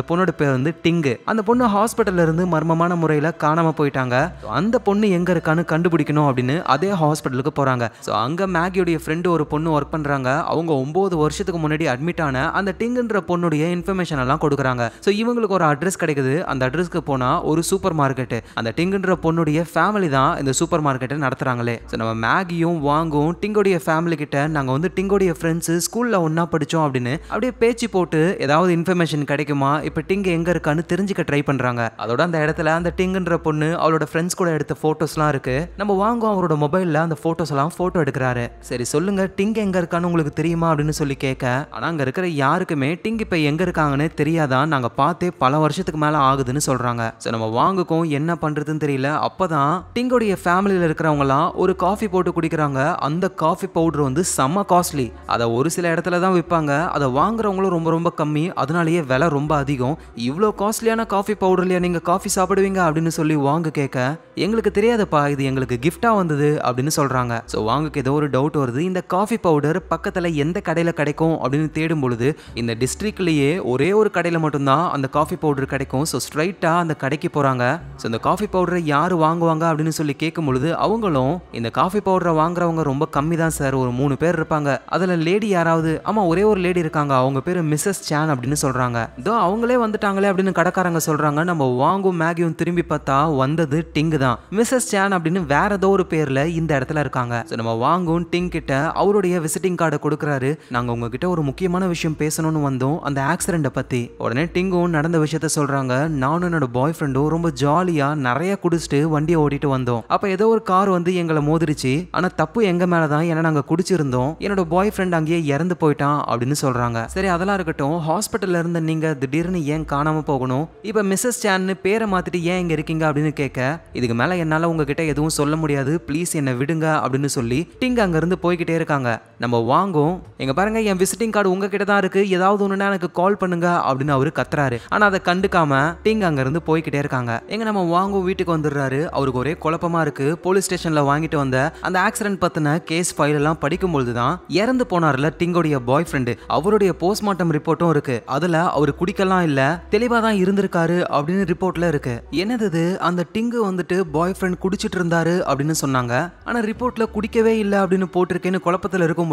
பொண்ணோட பேர் வந்து டிங்கு. அந்த பொண்ணு ஹாஸ்பிட்டல்ல இருந்து மர்மமான முறையில காணாம போயிட்டாங்க. அந்த பொண்ணு எங்க இருக்கான்னு கண்டுபிடிக்கணும் அப்படின்னு அதே ஹாஸ்பிட்டலுக்கு போறாங்க. சோ அங்க மேகியோட ஃப்ரெண்டு ஒரு பொண்ணு ஒர்க் பண்றாங்க. அவங்க 9 வருஷத்துக்கு முன்னாடி அட்மிட் ஆன அந்த டிங்குன்ற பொண்ணுடைய இன்ஃபர்மேஷன் எல்லாம் கொடுக்குறாங்க. சோ இவங்களுக்கு ஒரு அட்ரஸ் கிடைக்குது. அந்த அட்ரஸ்க்கு போனா ஒரு சூப்பர் மார்க்கெட், அந்த டிங்குன்ற பொண்ணுடைய ஃபேமிலி தான் இந்த சூப்பர் மார்க்கெட்டை நடத்துறாங்களே. சோ நம்ம மேகியும் வாங்கும் டிங்கோடைய ஃபேமிலி கிட்ட நாங்க வந்து டிங்கோடைய ஃப்ரெண்ட்ஸ் ஸ்கூல்ல ஒன்னா படிச்சோம் அப்படின்னு அப்படியே பேச்சு போட்டு ஏதாவது இன்ஃபர்மேஷன் கிடைக்குமா, இப்ப டிங்கு எங்க இருக்கான்னு தெரிஞ்சுக்க ட்ரை பண்றாங்க. அதோட அந்த இடத்துல அந்த டிங்குன்ற பொண்ணு அவளோட ஃப்ரெண்ட்ஸ் கூட எடுத்த போட்டோஸ்லாம் இருக்கு. நம்ம வாங்கும் அவரோட மொபைல்ல அந்த போட்டோஸ் எல்லாம் போட்டோ எடுக்கிறாரு. சரி சொல்லுங்க, டிங்கு எங்க இருக்கான்னு உங்களுக்கு தெரியுமா அப்படின்னு சொல்லி கேட்க, ஆனா அங்க இருக்கிற யாருக்குமே டிங்கு இப்ப எங்க இருக்காங்கன்னு தெரியாதான், நாங்க பார்த்தே பல வருஷத்துக்கு மேல ஆகுதுன்னு சொல்றாங்க. சோ நம்ம வாங்குக்கும் என்ன பண்றதுன்னு தெரியல. அப்பதான் டிங்கோடைய ஃபேமிலியில இருக்கிறவங்க எல்லாம் ஒரு காஃபி போட்டு குடிக்கிறாங்க. அந்த காஃபி பவுடர் வந்து செம்ம காஸ்ட்லி. அதை ஒரு சில இடத்துல தான் விற்பாங்க. அதை வாங்குறவங்களும் ரொம்ப ரொம்ப கம்மி. அதனாலேயே விலை ரொம்ப அதிகம். இவ்வளோ காஸ்ட்லியான காஃபி பவுடர்லையா நீங்க காஃபி சாப்பிடுவீங்க அப்படின்னு சொல்லி வாங்க கேட்க, எங்களுக்கு தெரியாதுப்பா, இது எங்களுக்கு கிஃப்டா வந்தது அப்படின்னு சொல்றாங்க. ஸோ வாங்குக்கு ஏதோ ஒரு டவுட் வருது. இந்த காஃபி பவுடர் பக்கத்துல எந்த கடையில கிடைக்கும் அப்படின்னு தேடும் பொழுது இந்த டிஸ்ட்ரிக்ட்லயே ஒரே ஒரு கடையில மட்டும்தான் அந்த காஃபி பவுடர் கிடைக்கும். ஸோ ஸ்ட்ரைட்டா அந்த கடைக்கு போறாங்க. ஸோ இந்த காஃபி பவுடரை யாரு வாங்குவாங்க அப்படின்னு சொல்லி கேட்கும் பொழுது அவங்களும் இந்த காஃபி பவுடரை வாங்குறவங்க ரொம்ப கம்மி தான் சார், ஒரு 3 பேர் இருப்பாங்க. அதுல லேடி யாராவது, ஆமா ஒரே ஒரு லேடி இருக்காங்க, அவங்க பேரு மிஸ்ஸஸ் சான் அப்படின்னு சொல்றாங்க. இதோ அவங்களே வந்துட்டாங்களே அப்படின்னு கடைக்காரங்க சொல்றாங்க. நம்ம வாங்கும் மேகியும் திரும்பி பார்த்தா வந்தது டிங்கு தான். மிஸ்ஸஸ் சான் அப்படின்னு வேற ஏதோ ஒரு பேர்ல இந்த இடத்துல இருக்காங்க. நம்ம வாங்கும் டிங் கிட்ட அவருடைய விசிட்டிங் கார்டை கொடுக்கறாரு. நாங்க உங்ககிட்ட ஒரு முக்கியமான விஷயம் பேசணும்னு வந்தோம், அந்த ஆக்சிடென்ட பத்தி. உடனே டிங்கும் நடந்த விஷயத்த சொல்றாங்க. நானும் என்னோட பாய் ஃப்ரெண்டும் ரொம்ப ஜாலியா நிறைய குடிச்சிட்டு வண்டியை ஓட்டிட்டு வந்தோம். அப்ப ஏதோ ஒரு கார் வந்து எங்களை மோதிருச்சு. ஆனா தப்பு எங்க மேலதான், ஏன்னா நாங்க குடிச்சிருந்தோம். என்னோட பாய் ஃப்ரெண்ட் அங்கேயே இறந்து போயிட்டான் அப்படின்னு சொல்றாங்க. சரி அதெல்லாம் இருக்கட்டும், ஹாஸ்பிட்டல்ல இருந்து நீங்க திடீர்னு ஏன் காணாம போகணும், இப்ப மிஸ்ஸஸ் சான் பேரை மாத்திட்டு ஏன் இங்க இருக்கீங்க அப்படின்னு கேட்க, இதுக்கு மேல என்னால உங்ககிட்ட எதுவும் சொல்ல முடியாது, ப்ளீஸ் என்ன விடுங்க அப்படின்னு சொல்லி டிங் அங்க இருந்து போய்கிட்டே இருக்காங்க. நம்ம வாங்கும், எங்க பாருங்க என் விசிட்டிங் கார்டு உங்ககிட்ட தான் இருக்கு, ஏதாவது ஒண்ணுனா எனக்கு கால் பண்ணுங்க அப்படின்னு அவரு கத்துறாரு. ஆனா அதை கண்டுக்காம டிங் அங்க இருந்து போய்கிட்டே இருக்காங்க. எங்க நம்ம வாங்கும் வீட்டுக்கு வந்துடுறாரு. அவருக்கு ஒரே குழப்பமா இருக்கு. போலீஸ் ஸ்டேஷன்ல வாங்கிட்டு வந்த அந்த ஆக்சிடென்ட் பத்தின கேஸ் ஃபைல் எல்லாம் படிக்கும் பொழுதுதான் இறந்து போனார்ல டிங்கோடைய பாய் ஃப்ரெண்டு, அவருடைய போஸ்ட்மார்ட்டம் ரிப்போர்ட்டும் இருக்கு. அதுல அவரு குடிக்கலாம் இல்ல, தெளிவா தான் இருந்திருக்காரு அப்படின்னு ரிப்போர்ட்ல இருக்கு. என்னது அந்த டிங்கு வந்துட்டு பாய் ஃப்ரெண்ட் குடிச்சிட்டு இருந்தாரு அப்படின்னு சொன்னாங்க. ஆனா ரிப்போர்ட்ல குடிக்கவே இல்ல அப்படின்னு போட்டிருக்கேன்னு குழப்பத்துல இருக்கும்போது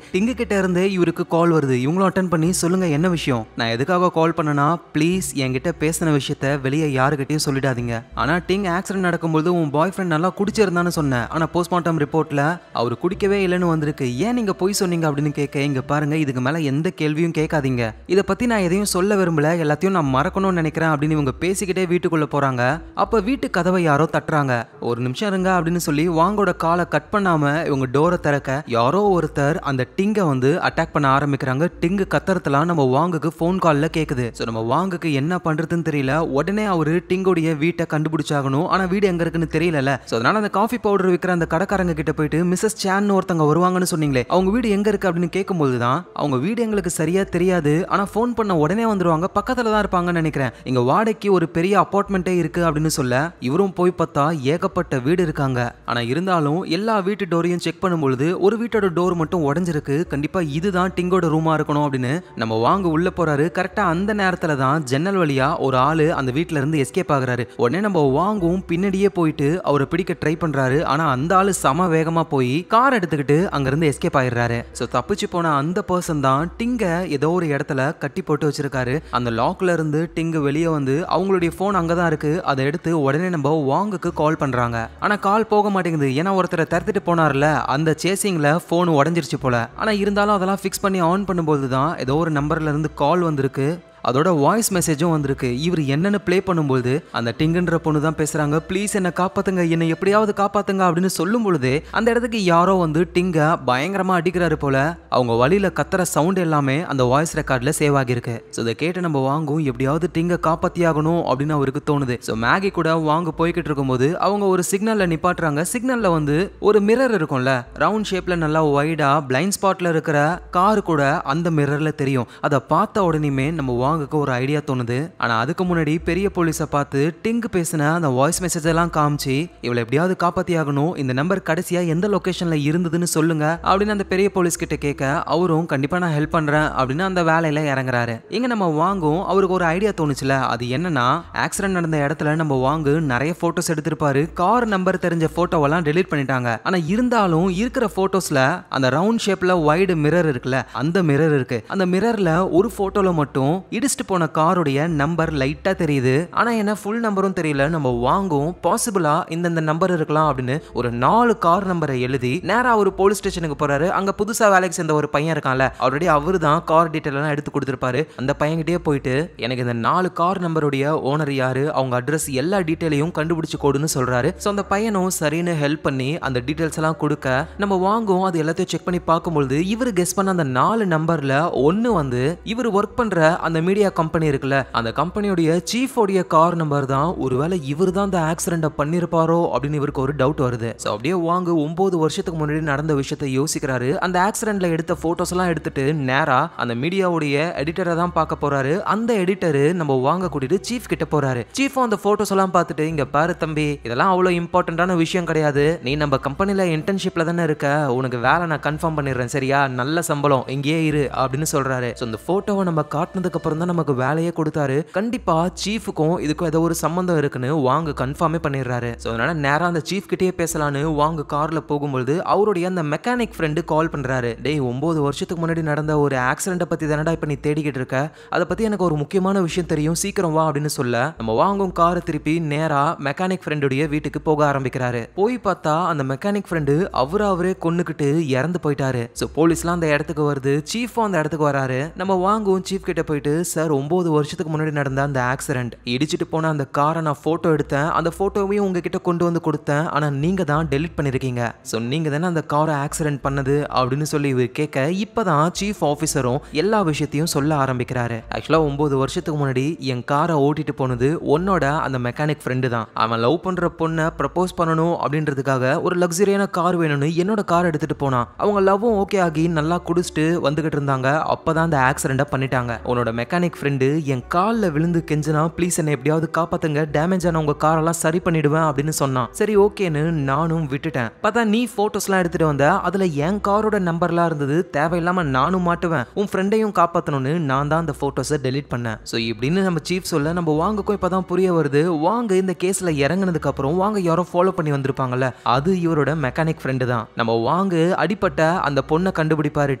டிங்கு கிட்ட இருந்து இவருக்கு கால் வருது. இவங்களும் அட்டன் பண்ணி, சொல்லுங்க என்ன விஷயம், நான் எதுக்காக கால் பண்ணனா, ப்ளீஸ் என்கிட்ட பேசின விஷயத்த வெளியே யாருக்கிட்டையும் சொல்லிடாதீங்க. ஆனா டிங் ஆக்சிடென்ட் நடக்கும்போது உன் பாய் ஃப்ரெண்ட் நல்லா குடிச்சிருந்தான்னு சொன்னேன், ஆனா போஸ்ட்மார்ட்டம் ரிப்போர்ட்ல அவர் குடிக்கவே இல்லைன்னு வந்திருக்கு, ஏன் நீங்க போய் சொன்னீங்க அப்படின்னு கேட்க, இங்க பாருங்க இதுக்கு மேல எந்த கேள்வியும் கேட்காதீங்க, இதை பத்தி நான் எதையும் சொல்ல விரும்பல, எல்லாத்தையும் நான் மறக்கணும்னு நினைக்கிறேன் அப்படின்னு இவங்க பேசிக்கிட்டே வீட்டுக்குள்ள போறாங்க. அப்ப வீட்டு கதவை யாரோ தட்டுறாங்க. ஒரு நிமிஷம் இருங்க அப்படின்னு சொல்லி வாங்கோட காலை கட் பண்ணாம இவங்க டோரை திறக்க, யாரோ ஒருத்தர் அந்த டிங்க வந்து அட்டாக் பண்ண ஆரம்பிக்கிறாங்க. டிங்கு கத்துறதுலாம் நம்ம வாங்குக்கு போன் கால்ல கேக்குது. சோ நம்ம வாங்குக்கு என்ன பண்றதுன்னு தெரியல. உடனே அவரு டிங்கோடைய வீட்டை கண்டுபிடிச்சாகணும். ஆனா வீடு எங்க இருக்குன்னு தெரியல. சோ அதனால அந்த காஃபி பவுடர் விற்கிற அந்த கடைக்காரங்க கிட்ட போயிட்டு, மிஸ்ஸஸ் சான் ஒருத்தங்க வருவாங்கன்னு சொன்னீங்களே, அவங்க வீடு எங்க இருக்கு அப்படின்னு கேட்கும்போது தான், அவங்க வீடு எங்களுக்கு சரியா தெரியாது, ஆனா போன் பண்ண உடனே வந்துருவாங்க, பக்கத்துல தான் இருப்பாங்கன்னு நினைக்கிறேன், இங்க வாடகைக்கு ஒரு பெரிய அபார்ட்மெண்ட்டே இருக்கு அப்படின்னு சொல்ல, இவரும் போய் பார்த்தா ஏகப்பட்ட வீடு இருக்காங்க. ஆனா இருந்தாலும் எல்லா வீட்டு டோரையும் செக் பண்ணும்பொழுது ஒரு வீட்டோட டோர் மட்டும் உடைஞ்சிருக்கு. கண்டிப்பா இதுதான் டிங்கோட ரூமா இருக்கணும் அப்படின்னு நம்ம வாங்க உள்ள போறாரு. கரெக்டா அந்த நேரத்துல தான் ஜன்னல் வழியா ஒரு ஆளு அந்த வீட்ல இருந்து எஸ்கேப் ஆகுறாரு. உடனே நம்ம வாங்கும் பின்னாடியே போயிட்டு அவரை பிடிக்க ட்ரை பண்றாரு. ஆனா அந்த ஆளு சம வேகமா போய் கார் எடுத்துக்கிட்டு அங்க இருந்து எஸ்கேப் ஆயிடுறாரு. சோ தப்பிச்சு போன அந்த பர்சன் தான் டிங்க ஏதோ ஒரு இடத்துல கட்டி போட்டு வச்சிருக்காரு. அந்த லாக்ல இருந்து டிங்கு வெளியே வந்து அவங்களுடைய போன் அங்கதான் இருக்கு. அதை எடுத்து உடனே நம்ம வாங்குக்கு கால் பண்றாங்க. ஆனா கால் போக மாட்டேங்குது. ஏன்னா ஒருத்தரை தடுத்துட்டு போனார்ல, அந்த சேசிங்ல போன் உடஞ்சிருச்சு போல. ஆனா இருந்தாலும் அதெல்லாம் ஃபிக்ஸ் பண்ணி ஆன் பண்ணும்போது தான் ஏதோ ஒரு நம்பர்ல இருந்து கால் வந்திருக்கு. அதோட வாய்ஸ் மெசேஜும் வந்திருக்கு. இவர் என்னன்னு ப்ளே பண்ணும்போது அந்த டிங்குன்ற பொண்ணு தான் பேசுறாங்க. ப்ளீஸ் என்ன காப்பாத்துங்க, என்னை எப்படியாவது காப்பாத்துங்க அப்படின்னு சொல்லும் பொழுது அந்த இடத்துக்கு யாரோ வந்து டிங்க பயங்கரமா அடிக்கிறாரு போல. அவங்க வழியில கத்துற சவுண்ட் எல்லாமே அந்த வாய்ஸ் ரெக்கார்ட்ல சேவ் ஆகிருக்கு. ஸோ இதை கேட்டு நம்ம வாங்கும் எப்படியாவது டிங்க காப்பாத்தியாகணும் அப்படின்னு அவருக்கு தோணுது. ஸோ மேகி கூட வாங்க போய்கிட்டு இருக்கும்போது அவங்க ஒரு சிக்னல்ல நிப்பாட்டுறாங்க. சிக்னல்ல வந்து ஒரு மிரர் இருக்கும்ல, ரவுண்ட் ஷேப்ல நல்லா வைடா பிளைண்ட் ஸ்பாட்ல இருக்கிற கார் கூட அந்த மிரர்ல தெரியும். அதை பார்த்த உடனே நம்ம வாங்குக்கு ஒரு ஐடியா தோணுது. ஆனா அதுக்கு முன்னாடி பெரிய போலீஸை பார்த்து டிங்க் பேசின அந்த வாய்ஸ் மெசேஜ் எல்லாம் காமிச்சு இவளை எப்படியாவது காப்பாத்தி ஆகணும், இந்த நம்பர் கடைசியா எந்த லொகேஷன்ல இருந்ததுன்னு சொல்லுங்க அப்படின்னு அந்த பெரிய போலீஸ் கிட்ட கேட்க அவரும் கண்டிப்பா நான் ஹெல்ப் பண்றேன் அப்படின்னு அந்த வேலையில இறங்குறாரு. இங்க நம்ம வாங்கும் அவருக்கு ஒரு ஐடியா தோணுச்சுல, அது என்னன்னா ஆக்சிடென்ட் நடந்த இடத்துல நம்ம வாங்கு நிறைய போட்டோஸ் எடுத்திருப்பாரு. கார் நம்பர் தெரிஞ்ச போட்டோவெல்லாம் டெலீட் பண்ணிட்டாங்க. ஆனா இருந்தாலும் இருக்கிற போட்டோஸ்ல அந்த ரவுண்ட் ஷேப்ல வைடு மிரர் இருக்குல்ல, அந்த மிரர் இருக்கு. அந்த மிரர்ல ஒரு போட்டோல மட்டும் இடிச்சிட்டு போன காருடைய நம்பர் லைட்டா தெரியுது. ஆனா என்ன ஃபுல் நம்பரும் தெரியல. நம்ம வாங்கும் பாசிபிளா இந்த நம்பர் இருக்கலாம் அப்படின்னு ஒரு 4 கார் நம்பரை எழுதி நேரா ஒரு போலீஸ் ஸ்டேஷனுக்கு போறாரு. அங்க புதுசா வேலைக்கு சேர்ந்த ஒரு பையன் இருக்கான்ல, ஆல்ரெடி அவரு தான் கார் டீடைல் எல்லாம் எடுத்து கொடுத்திருப்பாரு. அந்த பையன்கிட்டயே போயிட்டு எனக்கு இந்த 4 கார் நம்பருடைய ஓனர் யாரு, அவங்க அட்ரஸ் எல்லா டீடைலையும் கண்டுபிடிச்சு கொடுன்னு சொல்றாரு. சோ அந்த பையனும் சரின்னு ஹெல்ப் பண்ணி அந்த டீடைல்ஸ் எல்லாம் கொடுக்க நம்ம வாங்கும் அது எல்லாத்தையும் செக் பண்ணி பார்க்கும்போது இவரு கெஸ் பண்ண அந்த 4 நம்பர்ல ஒன்னு வந்து இவர் ஒர்க் பண்ற அந்த மீடியா கம்பெனி இருக்குல்ல, அந்த கம்பெனியோட சீஃப் உடைய கார் நம்பர் தான். ஒருவேளை இவர் தான் அந்த ஆக்சிடென்ட் பண்ணிருப்பாரோ அப்படின்னு இவருக்கு ஒரு டவுட் வருது. சோ அப்படியே வாங்க 9 வருஷத்துக்கு முன்னாடி நடந்த விஷயத்தை யோசிக்கிறாரு. அந்த ஆக்சிடென்ட்ல எடுத்த போட்டோஸ் எல்லாம் எடுத்துட்டு நேரா அந்த மீடியாவுடைய எடிட்டரை தான் பார்க்க போறாரு. அந்த எடிட்டர் நம்ம வாங்க கூட்டிட்டு சீஃப் கிட்ட போறாரு. சீஃபும் அந்த போட்டோஸ் எல்லாம் பார்த்துட்டு இங்க பாரு தம்பி, இதெல்லாம் அவ்வளவு இம்பார்ட்டன்டான விஷயம் கிடையாது. நீ நம்ம கம்பெனில இன்டர்ன்ஷிப்ல தானே இருக்க, உனக்கு வேலை நான் கன்ஃபார்ம் பண்ணிடுறேன் சரியா, நல்ல சம்பளம், இங்கேயே இரு அப்படின்னு சொல்றாரு. சோ இந்த போட்டோவை நம்ம காட்டினதுக்கு அப்புறம் தான் நமக்கு வேலையே கொடுத்தாரு. கண்டிப்பா சீஃபுக்கும் இதுக்கும் ஏதோ ஒரு சம்பந்தம் இருக்குன்னு வாங்க கன்ஃபார்மே பண்ணிடுறாரு. சோ அதனால நேரா அந்த சீஃப் கிட்டே பேசலான்னு வாங்க கார்ல போகும்போது அவருடைய அந்த மெக்கானிக் ஃப்ரெண்டு கால் பண்றாரு. டேய் 9 வருஷத்துக்கு முன்னாடி நடந்த ஒரு ஆக்சிடென்ட் பத்தி தானடா இப்ப நீ தேடிக்கிட்டு இருக்க, அதை பத்தி எனக்கு ஒரு முக்கியமான விஷயம் தெரியும், சீக்கிரம் வா அப்படின்னு சொல்ல நம்ம வாங்கும் காரை திருப்பி நேரா மெக்கானிக் ஃப்ரெண்டுடைய வீட்டுக்கு போக ஆரம்பிக்கிறாரு. போய் பார்த்தா அந்த மெக்கானிக் ஃப்ரெண்டு அவரே கொன்னுக்கிட்டு இறந்து போயிட்டாரு. சோ போலீஸ்லாம் அந்த இடத்துக்கு வருது. சீஃபும் அந்த இடத்துக்கு வராரு. நம்ம வாங்கும் சீஃப் கிட்ட போயிட்டு சார் 9 வருஷத்துக்கு முன்னாடி நடந்த அந்த ஆக்சிடென்ட் இடிச்சிட்டு போன அந்த காரை நான் போட்டோ எடுத்தேன், அந்த போட்டோவையும் உங்ககிட்ட கொண்டு வந்து கொடுத்தேன், ஆனா நீங்க தான் டெலிட் பண்ணிருக்கீங்க. சோ நீங்க தானே அந்த காரை ஆக்சிடென்ட் பண்ணது அப்படின்னு சொல்லி கேட்க இப்பதான் சீஃப் ஆபீசரும் எல்லா விஷயத்தையும் சொல்ல ஆரம்பிக்கிறாரு. ஆக்சுவலா 9 வருஷத்துக்கு முன்னாடி என் காரை ஓட்டிட்டு போனது உன்னோட அந்த மெக்கானிக் ஃப்ரெண்டு தான். அவன் லவ் பண்ற பொண்ணை ப்ரப்போஸ் பண்ணணும் அப்படின்றதுக்காக ஒரு லக்ஸரியான கார் வேணும்னு என்னோட கார் எடுத்துட்டு போனான். அவங்க லவ்வும் ஓகே ஆகி நல்லா குடிச்சிட்டு வந்துகிட்டு இருந்தாங்க. அப்பதான் அந்த ஆக்சிடென்ட் பண்ணிட்டாங்க. உன்னோட மெக்கானிக் ஃப்ரெண்டு என் காலில் விழுந்து கெஞ்சினா ப்ளீஸ் என்னை எப்படியாவது காப்பாத்துங்க, டேமேஜ் ஆன உங்க காரெல்லாம் சரி பண்ணிடுவேன் அப்படின்னு சொன்னான். சரி ஓகேன்னு நானும் விட்டுட்டேன். பார்த்தா நீ போட்டோஸ்லாம் எடுத்துட்டு வந்த, அதுல என் காரோட நம்பர்லாம் இருந்தது, தேவையில்லாம நானும் மாட்டுவேன், உன் ஃப்ரெண்டையும் காப்பாத்தணும்னு நான் தான் அந்த போட்டோஸை டெலிட் பண்ணேன். ஸோ இப்படின்னு நம்ம சீஃப் சொல்ல நம்ம வாங்கக்கும் இப்பதான் புரிய வருது. வாங்க இந்த கேஸ்ல இறங்கினதுக்கு அப்புறம் வாங்க யாரோ ஃபாலோ பண்ணி வந்திருப்பாங்கல்ல, அது இவரோட மெக்கானிக் ஃப்ரெண்டு தான். நம்ம வாங்க அடிப்பட்ட அந்த பொண்ணை கண்டுபிடிப்பாரு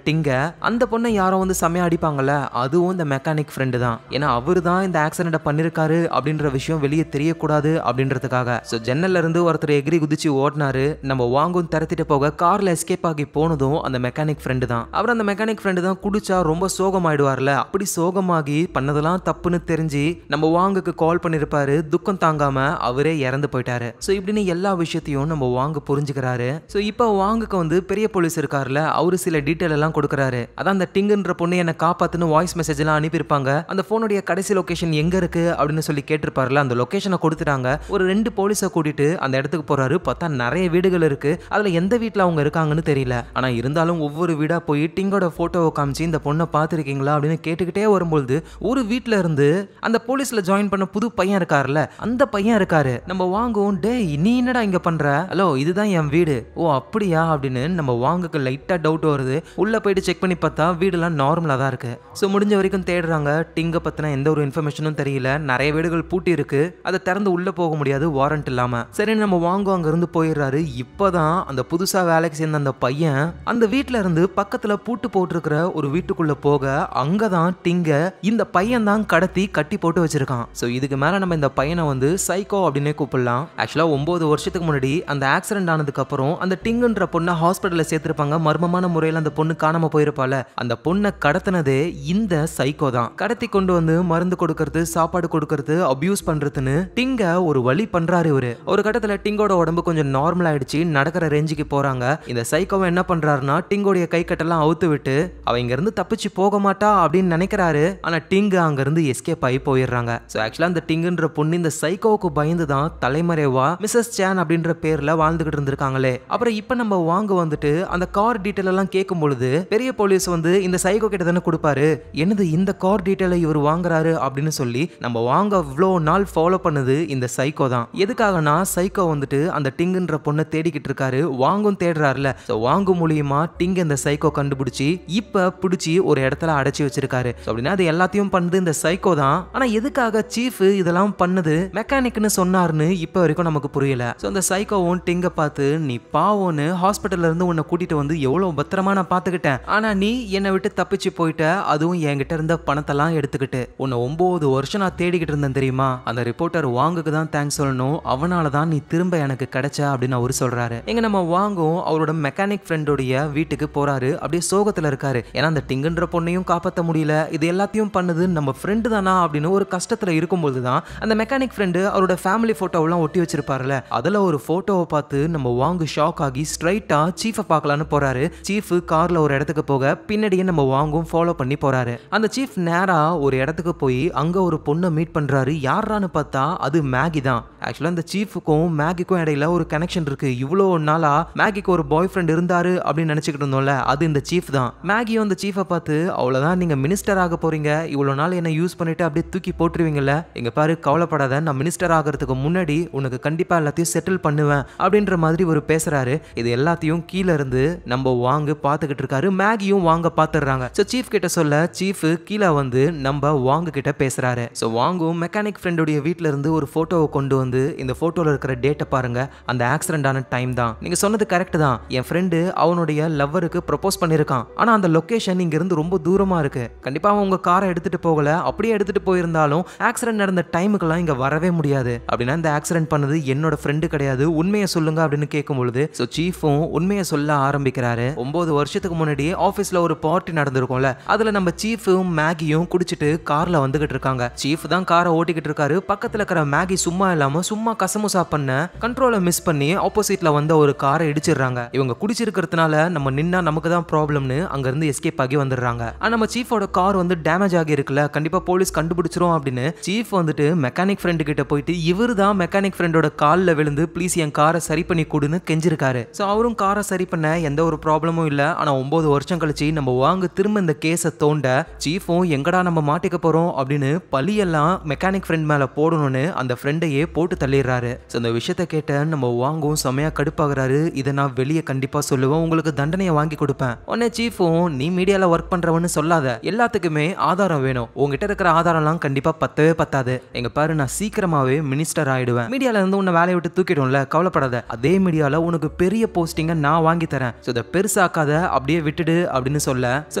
டிங்க. அந்த பொண்ணை யாரோ வந்து செமையா அடிப்பாங்கல்ல, அதுவும் இந்த மெக்கானிக் ஃப்ரெண்டு தான். ஏன்னா அவரு தான் இந்த ஆக்சிடென்ட் பண்ணிருக்காரு அப்படின்ற விஷயம் வெளியே தெரியக்கூடாது அப்படின்றதுக்காக. ஸோ ஜன்னல்ல இருந்து ஒருத்தர் எகிரி குதிச்சு ஓடினாரு. நம்ம வாங்கும் திறத்திட்டு போக கார்ல எஸ்கேப் ஆகி போனதும் அந்த மெக்கானிக் ஃப்ரெண்டு தான். அவர் அந்த மெக்கானிக் ஃப்ரெண்டு தான் குடிச்சா ரொம்ப சோகமாயிடுவார்ல, அப்படி சோகமாகி பண்ணதெல்லாம் தப்புன்னு தெரிஞ்சு நம்ம வாங்குக்கு கால் பண்ணிருப்பாரு. துக்கம் தாங்காம அவரே இறந்து போயிட்டாரு. ஸோ இப்படின்னு எல்லா விஷயத்தையும் நம்ம வாங்க புரிஞ்சுக்கிறாரு. ஸோ இப்போ வாங்குக்கு வந்து பெரிய போலீஸ் இருக்காருல, அவரு சில டீட்டெயில் எல்லாம் கொடுக்குறாரு. அதான் அந்த டிங்குன்ற பொண்ணு என்னை காப்பாத்துன்னு வாய்ஸ் மெசேஜ் எல்லாம் அனுப்பியிருப்பாங்க. அந்த போனுடைய கடைசி லொகேஷன் எங்க இருக்கு அப்படின்னு சொல்லி கேட்டிருப்பாருல, அந்த லொகேஷனை கொடுத்துட்டாங்க. ஒரு 2 போலீஸை கூட்டிட்டு அந்த இடத்துக்கு போறாரு. பார்த்தா நிறைய வீடுகள் இருக்கு. அதுல எந்த வீட்டுல அவங்க இருக்காங்கன்னு தெரியல. ஆனா இருந்தாலும் ஒவ்வொரு வீடா போய் டிங்கோட போட்டோவை காமிச்சு இந்த பொண்ணை பார்த்திருக்கீங்களா அப்படின்னு கேட்டுக்கிட்டே வரும்போது ஒரு வீட்டுல இருந்து அந்த போலீஸ்ல ஜாயின் பண்ண புது பையன் இருக்காருல்ல, அந்த பையன் இருக்காரு. நம்ம வாங்குவோம், டேய் நீ என்னடா இங்க பண்ற, ஹலோ இதுதான் என் வீடு, ஓ அப்படியா அப்படின்னு நம்ம வாங்குக்கு லைட்டா டவுட் வருது. உள்ள போயிட்டு செக் பண்ணி பார்த்தா வீடுலாம் நார்மலா தான் இருக்கு. ஸோ முடிஞ்ச வரைக்கும் தேடுறாங்க. டிங்க பத்தின எந்த ஒரு இன்ஃபர்மேஷனும் தெரியல. நிறைய வீடுகள் பூட்டி இருக்கு, அதை திறந்து உள்ள போக முடியாது வாரண்ட் இல்லாம. சரி நம்ம வாங்குவோம், அங்க இருந்து போயிடுறாரு. இப்பதான் அந்த புதுசா வேலைக்கு சேர்ந்த அந்த பையன் அந்த வீட்டுல இருந்து பக்கத்துல பூட்டு போட்டிருக்கிற ஒரு வீட்டுக்குள்ள போக அங்கதான் டிங்க இந்த பையன் தான் கடத்தி கட்டி போட்டு வச்சிருக்கான். சோ இதுக்கு மேல நம்ம இந்த பையனை வந்து சைக்கோ அப்படின்னே கூப்பிடலாம். ஆக்சுவலா 9 வருஷத்துக்கு முன்னாடி அந்த ஆக்சிடென்ட் ஆனதுக்கு அப்புறம் அந்த டிங்குன்ற பொண்ணை ஹாஸ்பிட்டல்ல சேர்த்திருப்பாங்க. மர்மமான முறையில் அந்த பொண்ணு காணாம போயிருப்பால, அந்த பொண்ணை கடத்தினதே இந்த சைக்கோ தான். கடத்தி கொண்டு வந்து மருந்து கொடுக்கறது, சாப்பாடு கொடுக்கறது, அபியூஸ் பண்றதுன்னு டிங்க ஒரு வழி பண்றாரு இவரு. ஒரு கட்டத்துல டிங்கோட உடம்பு கொஞ்சம் நார்மல் ஆயிடுச்சு, நடக்கிற ரேஞ்சுக்கு போறாங்க. இந்த சைக்கோவை என்ன பண்றாருன்னா டிங்கோடைய கை கட்டெல்லாம் அவுத்து விட்டு அவ இங்க இருந்து தப்பிச்சு போக மாட்டா அப்படின்னு நினைக்கிறாரு. ஆனா டிங்கு அங்க இருந்து எஸ்கேப் ஆகி போயிடுறாங்க. சோ ஆக்சுவலா அந்த டிங்குன்ற பொண்ணு இந்த சைக்கோவுக்கு பயந்து தான் தலைமறைவா மிஸ்ஸஸ் சான் அப்படின்ற பேர்ல வாழ்ந்துகிட்டு இருந்திருக்காங்களே. அப்புறம் இப்ப நம்ம வாங்க வந்துட்டு அந்த கார் டீடைல் எல்லாம் கேட்கும் பொழுது பெரிய போலீஸ் வந்து இந்த சைக்கோ கிட்ட தானே கொடுப்பாரு, என்னது இந்த கார் டீடைலை இவர் வாங்குறாரு அப்படின்னு சொல்லி நம்ம வாங்க இவ்வளோ நாள் ஃபாலோ பண்ணது இந்த சைக்கோ தான். எதுக்காகனா சைக்கோ வந்துட்டு அந்த டிங்குன்ற பொண்ணை தேடிக்கிட்டு இருக்காரு, வாங்கும் தேடுறாருல. சோ வாங்கு மூலியமா டிங் இந்த சைக்கோ கண்டுபிடிச்சி இப்ப பிடிச்சி ஒரு இடத்துல அடைச்சி வச்சிருக்காரு. அப்படின்னா அது எல்லாத்தையும் பண்ணது இந்த சைக்கோ தான். ஆனா எதுக்காக சீஃப் இதெல்லாம் பண்ணது மெக்கானிக்னு சொன்னாருன்னு இப்ப வரைக்கும் நமக்கு புரியல. சோ அந்த சைக்கோவும் டிங்க பார்த்து நீ பாவோன்னு ஹாஸ்பிட்டல்ல இருந்து உன்னை கூட்டிட்டு வந்து எவ்வளவு பத்திரமா நான் பாத்துக்கிட்டேன், ஆனா நீ என்னை விட்டு தப்பிச்சு போயிட்ட, அதுவும் என்கிட்ட இருந்த பணத்தெல்லாம் எடுத்துக்கிட்டு. உன்னை 9 வருஷம் நான் தேடிக்கிட்டு இருந்தேன் தெரியுமா, அந்த ரிப்போர்ட்டர் வாங்குக்கு தான் தேங்க்ஸ் சொல்லணும், அவனால தான் நீ திரும்ப எனக்கு கிடைச்ச அப்படின்னு அவரு சொல்றாரு. எங்க நம்ம வாங்கும் அவரோட மெக்கானிக் ஃப்ரெண்டோடைய வீட்டுக்கு போறாரு. அப்படியே சோகத்துல இருக்காரு. ஏன்னா அந்த டிங்குன்ற பொண்ணையும் காப்பாற்ற முடியல, இது எல்லாத்தையும் பண்ணது நம்ம ஃப்ரெண்டு தானா அப்படின்னு ஒரு கஷ்டத்துல இருக்கும்போது தான் அந்த மெக்கானிக் ஃப்ரெண்டு அவரோட ஃபேமிலி போட்டோவெல்லாம் ஒட்டி வச்சிருப்பாருல, அதுல ஒரு போட்டோவை பார்த்து நம்ம வாங்கு ஷாக் ஆகி ஸ்ட்ரைட்டா சீஃபை பார்க்கலான்னு போறாரு. சீஃப் கார்ல ஒரு இடத்துக்கு போக பின்னாடியே நம்ம வாங்கும் ஃபாலோ பண்ணி போறாரு. அந்த சீஃப் நேரா ஒரு இடத்துக்கு போய் அங்க ஒரு பொண்ணை மீட் பண்றாரு. யாரான்னு பார்த்தா அது மேகி தான். ஆக்சுவலா இந்த சீஃபுக்கும் மேகிக்கும் இடையில ஒரு கனெக்ஷன் இருக்கு. இவ்வளோ நாளா மேகிக்கு ஒரு பாய் ஃப்ரெண்ட் இருந்தாரு அப்படின்னு நினைச்சுக்கிட்டு இருந்தோம்ல, அது இந்த சீஃப் தான். மேகியும் அந்த சீஃபை பார்த்து அவ்வளவுதான், நீங்க மினிஸ்டர் ஆக போறீங்க, இவ்வளவு நாள் என்ன யூஸ் பண்ணிட்டு அப்படியே தூக்கி போட்டுருவீங்கல்ல, எங்க பாரு கவலைப்படாத, நான் மினிஸ்டர் ஆகிறதுக்கு முன்னாடி உனக்கு கண்டிப்பா எல்லாத்தையும் செட்டில் பண்ணுவேன் அப்படின்ற மாதிரி ஒரு பேசுறாரு. இது எல்லாத்தையும் கீழே இருந்து நம்ம வாங்க பாத்துக்கிட்டு இருக்காரு. மேகியும் வாங்க பாத்துறாங்க. சோ சீஃப் கிட்ட சொல்ல சீஃப் கீழே வந்து நம்ம வாங்க கிட்ட பேசுறாரு. சோ வாங்கும் மெக்கானிக் ஃப்ரெண்டோட வீட்ல இருந்து ஒரு போட்டோவை கொண்டு வந்து இந்த போட்டோல இருக்கிற டேட்டை பாருங்க, அந்த ஆக்சிடென்ட் ஆன டைம் தான். நீங்க சொன்னது கரெக்ட் தான், என் ஃப்ரெண்டு அவனுடைய லவ்வருக்கு ப்ரொபோஸ் பண்ணிருக்கான், ஆனா அந்த லொகேஷன் இங்க இருந்து ரொம்ப தூரமா இருக்கு, கண்டிப்பா அவன் உங்க காரை எடுத்துட்டு போகல, அப்படியே எடுத்துட்டு போயிருந்தாலும் ஆக்சிடென்ட் நடந்த டைமுக்கெல்லாம் இங்க வரவே முடியாது. அப்படின்னா இந்த ஆக்சிடென்ட் பண்ணது என்னோட ஃப்ரெண்டு கிடையாது, உண்மையை சொல்லுங்க அப்படின்னு கேட்கும் பொழுது சோ சீஃபும் உண்மையை சொல்ல ஆரம்பிக்கிறாரு. 9 வருஷத்துக்கு முன்னாடி ஆபீஸ்ல ஒரு பார்ட்டி நடந்திருக்கும்ல, அதுல நம்ம சீஃபும் மேகியும் குடிச்சிட்டு கார்ல வந்துகிட்டு இருக்காங்க. சீஃப் தான் காரை ஓட்டிக்கிட்டு இருக்காரு. பக்கத்துல இருக்கிற மேகி சும்மா இல்லாம சும்மா கசமுசா பண்ண கண்ட்ரோலை மிஸ் பண்ணி ஆப்போசிட்ல வந்த ஒரு காரை இடிச்சிடுறாங்க. இவங்க குடிச்சிருக்கிறதுனால நம்ம நின்னா நமக்கு தான் ப்ராப்ளம்னு அங்க இருந்து எஸ்கேப் ஆகி வந்துடுறாங்க. ஆனா நம்ம சீஃபோட கார் வந்து டேமேஜ் ஆகி இருக்குல்ல, கண்டிப்பா போலீஸ் கண்டுபிடிச்சிரும் அப்படின்னு சீஃப் வந்துட்டு மெக்கானிக் ஃப்ரெண்டு கிட்ட போயிட்டு இவரு தான் மெக்கானிக் ஃப்ரெண்டோட காலில் விழுந்து ப்ளீஸ் என் காரை சரி பண்ணி கொடுன்னு கெஞ்சிருக்காரு. ஸோ அவரும் காரை சரி பண்ண எந்த ஒரு ப்ராப்ளமும் இல்லை. ஆனால் 9 வருஷம் கழிச்சு நம்ம வாங்க திரும்ப இந்த கேஸை தோண்ட சீஃபும் எங்கடா நம்ம மாட்டிக்க போறோம் அப்படின்னு பழியெல்லாம் மெக்கானிக் ஃப்ரெண்ட் மேல போடணும்னு அந்த ஃப்ரெண்டையே போட்டு தள்ளிடுறாரு. ஸோ இந்த விஷயத்தை கேட்ட நம்ம வாங்கும் செமையா கடுப்பாகிறாரு. இதை நான் வெளியே கண்டிப்பா சொல்லுவேன், உங்களுக்கு தண்டனையை வாங்கி கொடுப்பேன். உடனே சீஃபும் நீ மீடியால ஒர்க் பண்றவன்னு சொல்லாத, எல்லாத்துக்குமே ஆதாரம் வேணும், உங்ககிட்ட இருக்கிற ஆதாரம்லாம் கண்டிப்பா பத்தவே பத்தாது, எங்க பாரு நான் சீக்கிரமாவே மினிஸ்டர் ஆயிடுவேன், மீடியால இருந்து உன்னை வேலையை விட்டு தூக்கிடும்ல, கவலைப்படாத, அதே மீடியால உனக்கு பெரிய போஸ்டிங்கை நான் வாங்கி தரேன், ஸோ இதை பெருசாக்காத, அப்படியே விட்டுடு அப்படின்னு சொல்ல ஸோ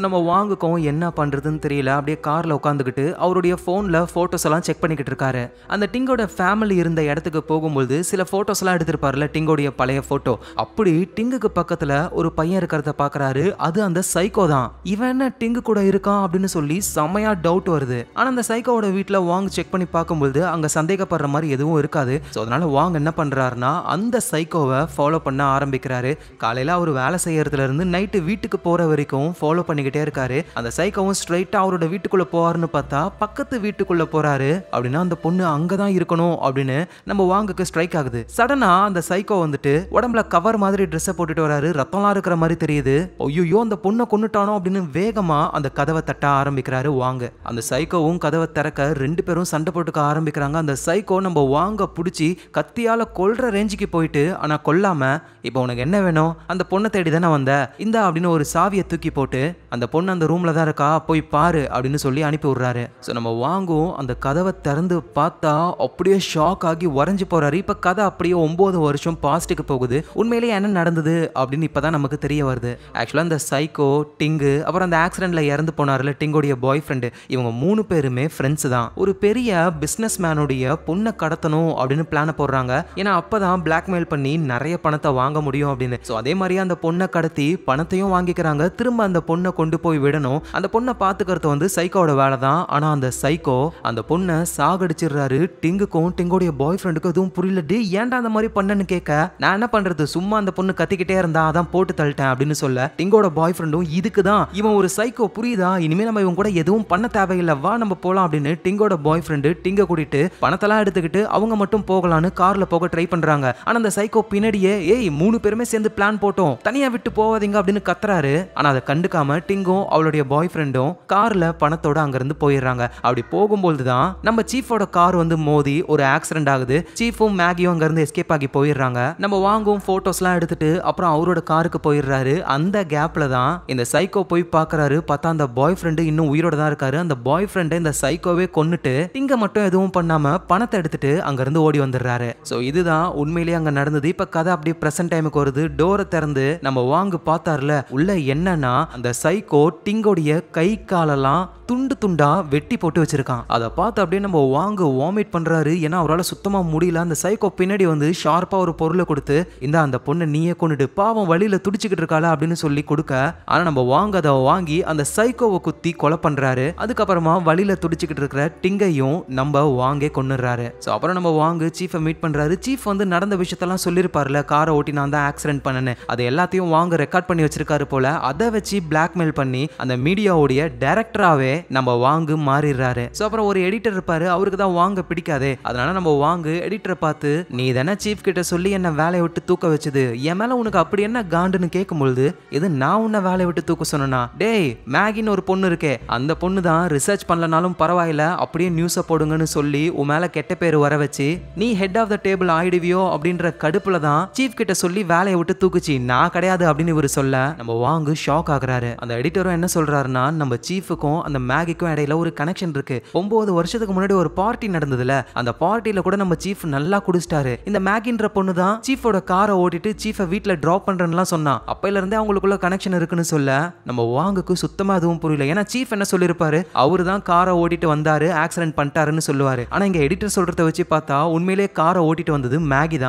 நம்ம வாங்குக்கும் என்ன பண்றதுன்னு தெரியல. அப்படியே கார்ல உட்காந்துக்கிட்டு அவருடைய போன்ல போட்டோஸ் எல்லாம் செக் பண்ணிக்கிட்டு இருக்காரு. அந்த டிங்கோட ஃபேமிலி இருந்த இடத்துக்கு போகும்போது சில போட்டோஸ் எல்லாம் எடுத்திருப்பாருல, டிங்கோடைய பழைய போட்டோ. அப்படி டிங்குக்கு பக்கத்துல ஒரு பையன் இருக்கிறத பாக்குறாரு. அது அந்த சைக்கோ தான். இவன் என்ன டிங்கு கூட இருக்கான் அப்படின்னு சொல்லி செமையா டவுட் வருது. ஆனா அந்த சைக்கோவோட வீட்டுல வாங்க செக் பண்ணி பார்க்கும்போது அங்க சந்தேகப்படுற மாதிரி எதுவும் இருக்காது. ஸோ அதனால வாங்க என்ன பண்றாருன்னா அந்த சைக்கோவை ஃபாலோ பண்ண ஆரம்பிக்கிறாரு. காலையில அவர் வேலை செய்யறதுல இருந்து நைட்டு வீட்டுக்கு போற வரைக்கும் ஃபாலோ பண்ணிக்கிட்டே இருக்காரு. அந்த சைக்கோவும் ஸ்ட்ரைட்டா அவரோட வீட்டுக்குள்ள போவாருன்னு பார்த்தா பக்கத்து வீட்டுக்குள்ள போறாரு. அப்படின்னா அந்த பொண்ணு அங்கதான் இருக்கணும் அப்படின்னு நம்ம வாங்குக்கு ஸ்ட்ரைக் ஆகுது. சடனா அந்த சைக்கோ வந்துட்டு உடம்புல கவர் மாதிரி ட்ரெஸ்ஸை போட்டுட்டு வராரு. ரத்தம்லாம் இருக்கிற மாதிரி தெரியுது. ஐயோ அந்த பொண்ணை கொன்னுட்டானோ அப்படின்னு வேகமா அந்த கதவை தட்ட ஆரம்பிக்கிறாரு வாங்க. அந்த சைக்கோவும் கதவை திறக்க 2 பேரும் சண்டை போட்டுக்க ஆரம்பிக்கிறாங்க. அந்த சைக்கோ நம்ம வாங்க பிடிச்சி கத்தியால கொல்ற ரேஞ்சுக்கு போயிட்டு ஆனா கொல்லாம இப்போ உனக்கு என்ன வேணும், அந்த பொண்ணை தேடி தானே வந்த, இந்த அப்படின்னு ஒரு சாவியை தூக்கி போட்டு அந்த பொண்ணு அந்த ரூம்ல தான் இருக்கா போய் பாரு அப்படின்னு சொல்லி அனுப்பி விடுறாரு. ஸோ நம்ம வாங்கும் அந்த கதவை திறந்து பார்த்தா அப்படியே ஷாக் ஆகி உறைஞ்சு போறாரு. இப்ப கதை அப்படியே 9 வருஷம் பாஸ்ட்டுக்கு போகுது. உண்மையிலேயே என்ன நடந்தது அப்படின்னு இப்பதான் நமக்கு தெரிய வருது. ஆக்சுவலா இந்த சைக்கோ, டிங்கு, அப்புறம் அந்த ஆக்சிடென்ட்ல இறந்து போனார்ல டிங்கோடைய பாய் ஃப்ரெண்டு, இவங்க 3 பேருமே ஃப்ரெண்ட்ஸ் தான். ஒரு பெரிய பிசினஸ் மேனுடைய பொண்ணை கடத்தணும் அப்படின்னு பிளான போடுறாங்க. ஏன்னா அப்பதான் பிளாக்மெயில் பண்ணி நிறைய பணத்தை வாங்க முடியும் அப்படின்னு. ஸோ அதே மாதிரியே அந்த பொண்ணை கடத்தி பணத்தையும் வாங்கிக்கிறாங்க. திரும்ப அந்த பொண்ணை கொண்டு போய் விடணும். அந்த பொண்ணை பாத்துக்கிறது வந்து சைக்கோட வேலை தான். ஆனா அந்த சைக்கோ அந்த பொண்ணை சாகடிச்சிடுறாரு. டிங்குக்கும் டிங்கோடைய பாய் ஃப்ரெண்டுக்கும் எதுவும் புரியல. டே ஏன்டா அந்த மாதிரி பண்ணன்னு கேட்க, நான் என்ன பண்றது, சும்மா அந்த பொண்ணு கத்திக்கிட்டே இருந்தா அதான் போட்டு தள்ளிட்டேன் அப்படின்னு சொல்ல, டிங்கோட பாய் ஃப்ரெண்டும் இதுக்கு தான் இவன் ஒரு சைக்கோ, புரியுதா, இனிமே நம்ம இவன் கூட எதுவும் பண்ண தேவையில்லை, வா நம்ம போலாம் அப்படின்னு டிங்கோட பாய் ஃப்ரெண்டு டிங்க கூட்டிட்டு பணத்தெல்லாம் எடுத்துக்கிட்டு அவங்க மட்டும் போகலான்னு கார்ல போக ட்ரை பண்றாங்க. ஆனா அந்த சைக்கோ பின்னாடியே, ஏய் 3 பேருமே சேர்ந்து பிளான் போட்டோம், தனியா விட்டு போவாதீங்க அப்படின்னு கத்துறாரு. ஆனா அதை கண்டுக்காம டிங்கும் அவளுடைய பாய் ஃப்ரெண்டும் கார்ல பணத்தோட அங்கிருந்து போயிடுறாங்க. அப்படி போகும்போது தான் நம்ம சீஃபோட கார் வந்து மோதி ஒரு ஆக்சிடென்ட் ஆகுது. சீஃபும் மேகியும் அங்கிருந்து எஸ்கேப் ஆகி போயிடுறாங்க. நம்ம வாங்கும் போட்டோஸ்லாம் எடுத்துட்டு அப்புறம் அவரோட காருக்கு போயிடுறாரு. அந்த கேப்ல தான் இந்த சைக்கோ போய் பார்க்கறாரு. பார்த்தா அந்த பாய் ஃப்ரெண்டு இன்னும் உயிரோட தான் இருக்காரு. அந்த பாய் ஃப்ரெண்டை இந்த சைக்கோவே கொன்னுட்டு டிங்க மட்டும் எதுவும் பண்ணாம பணத்தை எடுத்துட்டு அங்கிருந்து ஓடி வந்துடுறாரு. சோ இதுதான் உண்மையிலேயே அங்க நடந்தது. இப்ப கதை அப்படியே பிரசன்ட் டைமுக்கு வருது. டோரை திறந்து நம்ம வாங்கு பார்த்தார்ல, உள்ள என்னன்னா அந்த சைக்கோ டிங்கோடைய கை காலெல்லாம் துண்டு துண்டா வெட்டி போட்டு வச்சிருக்கான். அதை பார்த்து அப்படியே நம்ம வாங்க வாமிட் பண்றாரு. ஏன்னா அவரால் சுத்தமா முடியல. அந்த சைக்கோ பின்னாடி வந்து ஷார்ப்பா ஒரு பொருளை கொடுத்து, இந்த அந்த பொண்ணை நீயே கொண்டுட்டு, பாவம் வழியில துடிச்சுக்கிட்டு இருக்காளா அப்படின்னு சொல்லி கொடுக்க, ஆனா நம்ம வாங்க அதை வாங்கி அந்த சைக்கோவை குத்தி கொலை பண்றாரு. அதுக்கப்புறமா வழியில துடிச்சுக்கிட்டு இருக்கிற டிங்கையும் நம்ம வாங்கே கொன்னுறாரு. ஸோ அப்புறம் நம்ம வாங்க சீஃபை மீட் பண்றாரு. சீஃப் வந்து நடந்த விஷயத்தெல்லாம் சொல்லியிருப்பார்ல, காரை ஓட்டி நான் தான் ஆக்சிடென்ட் பண்ணேன்னு, அது எல்லாத்தையும் வாங்க ரெக்கார்ட் பண்ணி வச்சிருக்காரு போல. அதை வச்சு பிளாக்மெயில் பண்ணி அந்த மீடியாவுடைய டைரக்டராவே நம்ம வாங்கு மாறிடுறாரு. சோ அப்புறம் ஒரு எடிட்டர் இருப்பாரு, அவருக்கு தான் வாங்க பிடிக்காதே. அதனால நம்ம வாங்கு எடிட்டரை பார்த்து, நீ தானே சீஃப் கிட்ட சொல்லி என்ன வேலையை விட்டு தூக்க வச்சது, என் மேல உனக்கு அப்படி என்ன காண்டுன்னு கேட்கும்பொழுது, இது நான் உன்னை வேலையை விட்டு தூக்க சொன்னா, டேய் மேகின்னு ஒரு பொண்ணு இருக்கே, அந்த பொண்ணு தான் ரிசர்ச் பண்ணலனாலும் பரவாயில்ல அப்படியே நியூஸை போடுங்கன்னு சொல்லி உன் மேல கெட்ட பேர் வர வச்சு நீ ஹெட் ஆஃப் த டேபிள் ஆயிடுவியோ அப்படின்ற கடுப்புல தான் சீஃப் கிட்ட சொல்லி வேலையை விட்டு தூக்குச்சு, நான் கிடையாது அப்படின்னு இவர் சொல்ல நம்ம வாங்கு ஷாக் ஆகுறாரு. அந்த எடிட்டரும் என்ன சொல்றாருன்னா, நம்ம சீஃபுக்கும் அந்த மேகிக்கும் இடையில ஒரு கனெக்ஷன் இருக்கு. 9 வருஷத்துக்கு முன்னாடி ஒரு பார்ட்டி நடந்ததுல, அந்த பார்ட்டில கூட நம்ம சீஃப் நல்லா குடிச்சிட்டாரு. இந்த மேகின்ற பொண்ணு தான் சீஃபோட காரை ஓட்டிட்டு சீஃபை வீட்டுல டிராப் பண்றேன்லாம் சொன்னா. அப்பையில இருந்தே அவங்களுக்குள்ள கனெக்ஷன் இருக்குன்னு சொல்ல நம்ம வாங்குக்கு சுத்தமா எதுவும் புரியல. ஏன்னா சீஃப் என்ன சொல்லிருப்பாரு, அவரு தான் காரை ஓட்டிட்டு வந்தாரு, ஆக்சிடென்ட் பண்ணிட்டாருன்னு சொல்லுவாரு. ஆனா இங்க எடிட்டர் சொல்றத வச்சு பார்த்தா உண்மையிலேயே காரை ஓட்டிட்டு வந்தது மேகி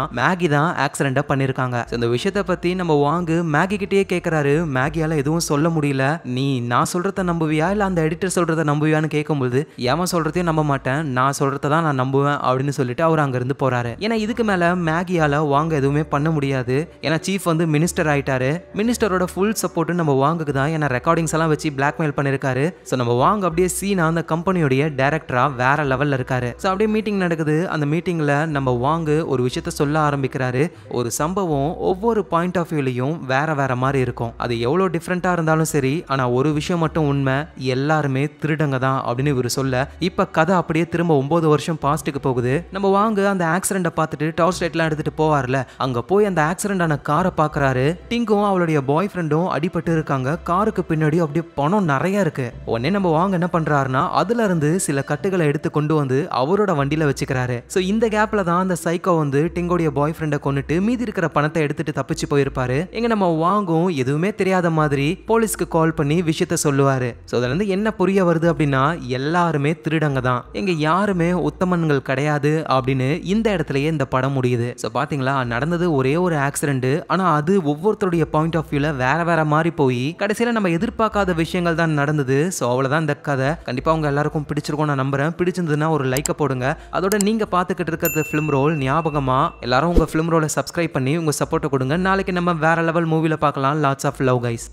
தான் ஆக்சிடென்ட் பண்ணிருக்காங்க. இந்த விஷயத்தை பத்தி நம்ம வாங்கு மேகி கிட்டயே கேட்கறாரு. மேகியால எதுவும் சொல்ல முடியல. நீ நான் சொல்றத நம்புவியா இல்ல அந்த எடிட்டர் சொல்றத நம்புவியான்னு கேட்கும்போது, ஏமா சொல்றதையும் நம்ப மாட்டேன், நான் சொல்றத தான் நான் நம்புவேன் அப்படின்னு சொல்லிட்டு அவர் அங்க இருந்து போறாரு. ஏன்னா இதுக்கு மேல மேகியால வாங்க எதுவுமே பண்ண முடியாது. ஏன்னா சீஃப் வந்து மினிஸ்டர் ஆயிட்டாரு. மினிஸ்டரோட ஃபுல் சப்போர்ட் நம்ம வாங்குக்கு தான். ஏன்னா ரெக்கார்டிங்ஸ் எல்லாம் வச்சு பிளாக்மெயில் பண்ணிருக்காரு. சோ நம்ம வாங்க அப்படியே சீனா அந்த கம்பெனியோட டைரக்டரா வேற லெவல்ல இருக்காரு. சோ அப்படியே மீட்டிங் நடக்குது. அந்த மீட்டிங்ல நம்ம வாங்கு ஒரு விஷயத்த சொல்ல ஆரம்பிக்கிறாரு. ஒரு சம்பவம் ஒவ்வொரு பாயிண்ட் ஆஃப் வியூலையும் வேற வேற மாதிரி இருக்கும். அது எவ்வளவு டிஃப்ரெண்டா இருந்தாலும் சரி, ஆனா ஒரு விஷயம் மட்டும் உண்மை, எல்லாருமே திருடங்க தான் அப்படின்னு இவர் சொல்ல, இப்ப கதை அப்படியே திரும்ப 9 வருஷம் பாஸ்ட்டுக்கு போகுது. நம்ம வாங்க அந்த ஆக்சிடென்ட்டை பார்த்துட்டு டார்ச் லைட்லாம் எடுத்துட்டு போவார்ல, அங்க போய் அந்த ஆக்சிடென்ட் ஆன காரை பார்க்கறாரு. டிங்கும் அவளுடைய பாய் ஃப்ரெண்டும் அடிபட்டு இருக்காங்க. காருக்கு பின்னாடி அப்படியே பணம் நிறைய இருக்கு. உடனே நம்ம வாங்க என்ன பண்றாருன்னா, அதுல இருந்து சில கட்டுகளை எடுத்து கொண்டு வந்து அவரோட வண்டியில வச்சுக்கிறாரு. சோ இந்த கேப்ல தான் அந்த சைக்கோ வந்து டிங்கோடைய பாய் ஃப்ரெண்டை கொன்னுட்டு மீதி இருக்கிற பணத்தை எடுத்துட்டு தப்பிச்சு போயிருப்பாரு. எங்க நம்ம வாங்கும் எதுவுமே தெரியாத மாதிரி போலீஸ்க்கு கால் பண்ணி விஷயத்த சொல்லுவாரு. சோ அதுல இருந்து என்ன புரிய வருது அப்படின்னா, எல்லாருமே திருடங்க தான், எங்க யாருமே உத்தமன்கள் கிடையாது அப்படின்னு இந்த இடத்துலயே இந்த படம் முடியுது. சோ பாத்தீங்களா, நடந்தது ஒரே ஒரு ஆக்சிடென்ட். ஆனா அது ஒவ்வொருத்தருடைய பாயிண்ட் ஆஃப் வியூல வேற வேற மாதிரி போய் கடைசியில நம்ம எதிர்பார்க்காத விஷயங்கள் தான் நடந்தது. சோ அவ்வளவுதான் இந்த கதை. கண்டிப்பா உங்க எல்லாருக்கும் பிடிச்சிருக்கும் நான் நம்புறேன். பிடிச்சிருந்ததுன்னா ஒரு லைக்கை போடுங்க. அதோட நீங்க பாத்துக்கிட்டு இருக்கிறது ஃபிலிம் ரோல். ஞாபகமா எல்லாரும் உங்க ஃபிலிம் ரோலை சப்ஸ்கிரைப் பண்ணி உங்க சப்போர்ட்டை கொடுங்க. நாளைக்கு நம்ம வேற லெவல் மூவில பார்க்கலாம். Lots of love guys.